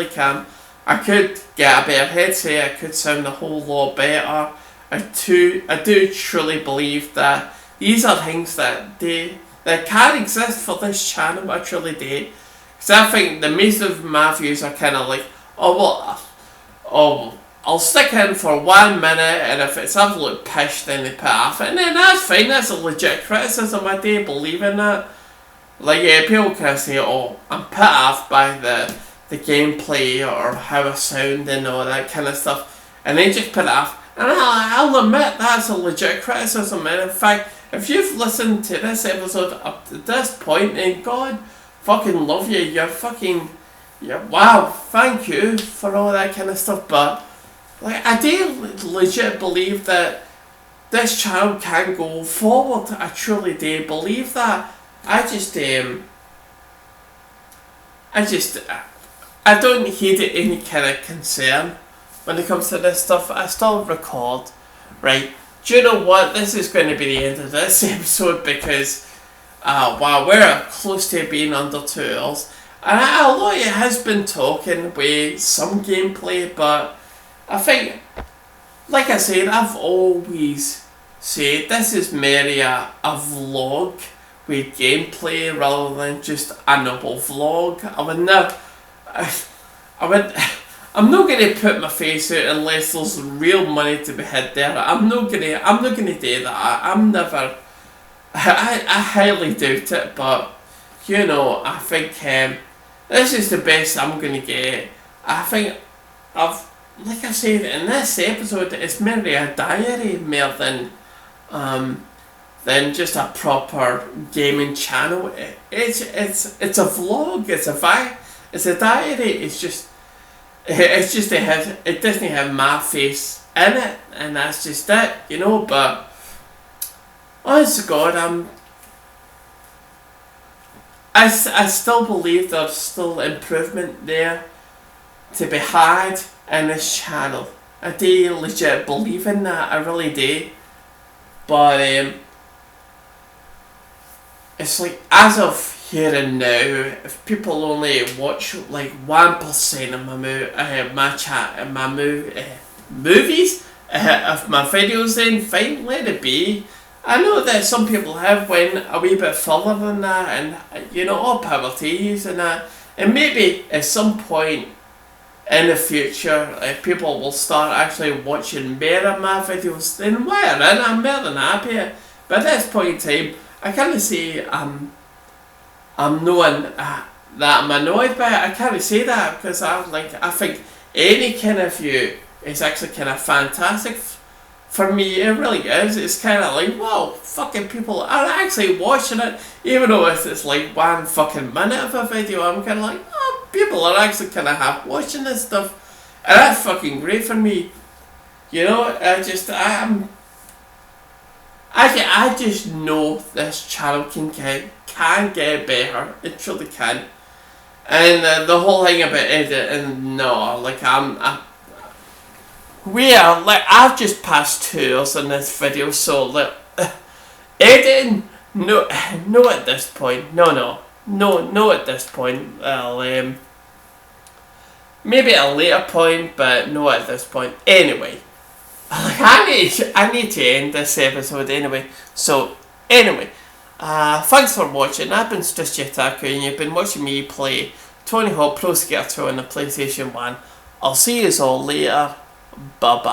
I could get a better headset. I could sound a whole lot better. I do truly believe that these are things that can exist for this channel. I truly do, because I think the most of my views are kind of like, I'll stick in for 1 minute, and if it's absolute pish, then they put off it, and then that's fine. That's a legit criticism. I do believe in that. People can say, I'm put off by the gameplay or how I sound and all that kind of stuff, and they just put it off. And I'll admit that's a legit criticism. And in fact, if you've listened to this episode up to this point, then God fucking love you. Wow, thank you for all that kind of stuff. But I do legit believe that this channel can go forward. I truly do believe that. I don't heed any kind of concern when it comes to this stuff. I still record, right? Do you know what? This is going to be the end of this episode because, wow, we're close to being under 2 hours. And although it has been talking with some gameplay, but I think, like I said, I've always said this is merely a vlog with gameplay rather than just a normal vlog. I'm not gonna put my face out unless there's real money to be had there. I'm not gonna do that. I highly doubt it, but you know, I think this is the best I'm gonna get. I think like I said in this episode, it's merely a diary more than just a proper gaming channel. It's a vlog. It's a diary. It doesn't have my face in it, and that's just it, you know. But honest to God, I still believe there's still improvement there to be had in this channel. I do legit believe in that. I really do. But it's like, as of here and now, if people only watch like 1% of my movies of my videos, then fine, let it be. I know that some people have went a wee bit further than that, and you know, all power to you and that. And maybe at some point in the future, if people will start actually watching more of my videos, then why not? I'm more than happy. But at this point in time, I can't say I'm knowing that I'm annoyed by it. I can't say that because I think any kind of view is actually kind of fantastic for me. It really is. It's kind of like, wow, fucking people are actually watching it, even though it's like 1 fucking minute of a video. I'm kind of like, oh, people are actually kind of half watching this stuff, and that's fucking great for me. You know, I just know this channel can can get better. It truly can. And the whole thing about editing, no, like I've just passed 2 hours in this video, so like editing, no at this point, no at this point. Well, maybe at a later point, but no at this point. Anyway, like I need to end this episode anyway. So anyway, thanks for watching. I've been Otaku, and you've been watching me play Tony Hawk Pro Skater 2 on the PlayStation 1. I'll see you all later. Bye bye.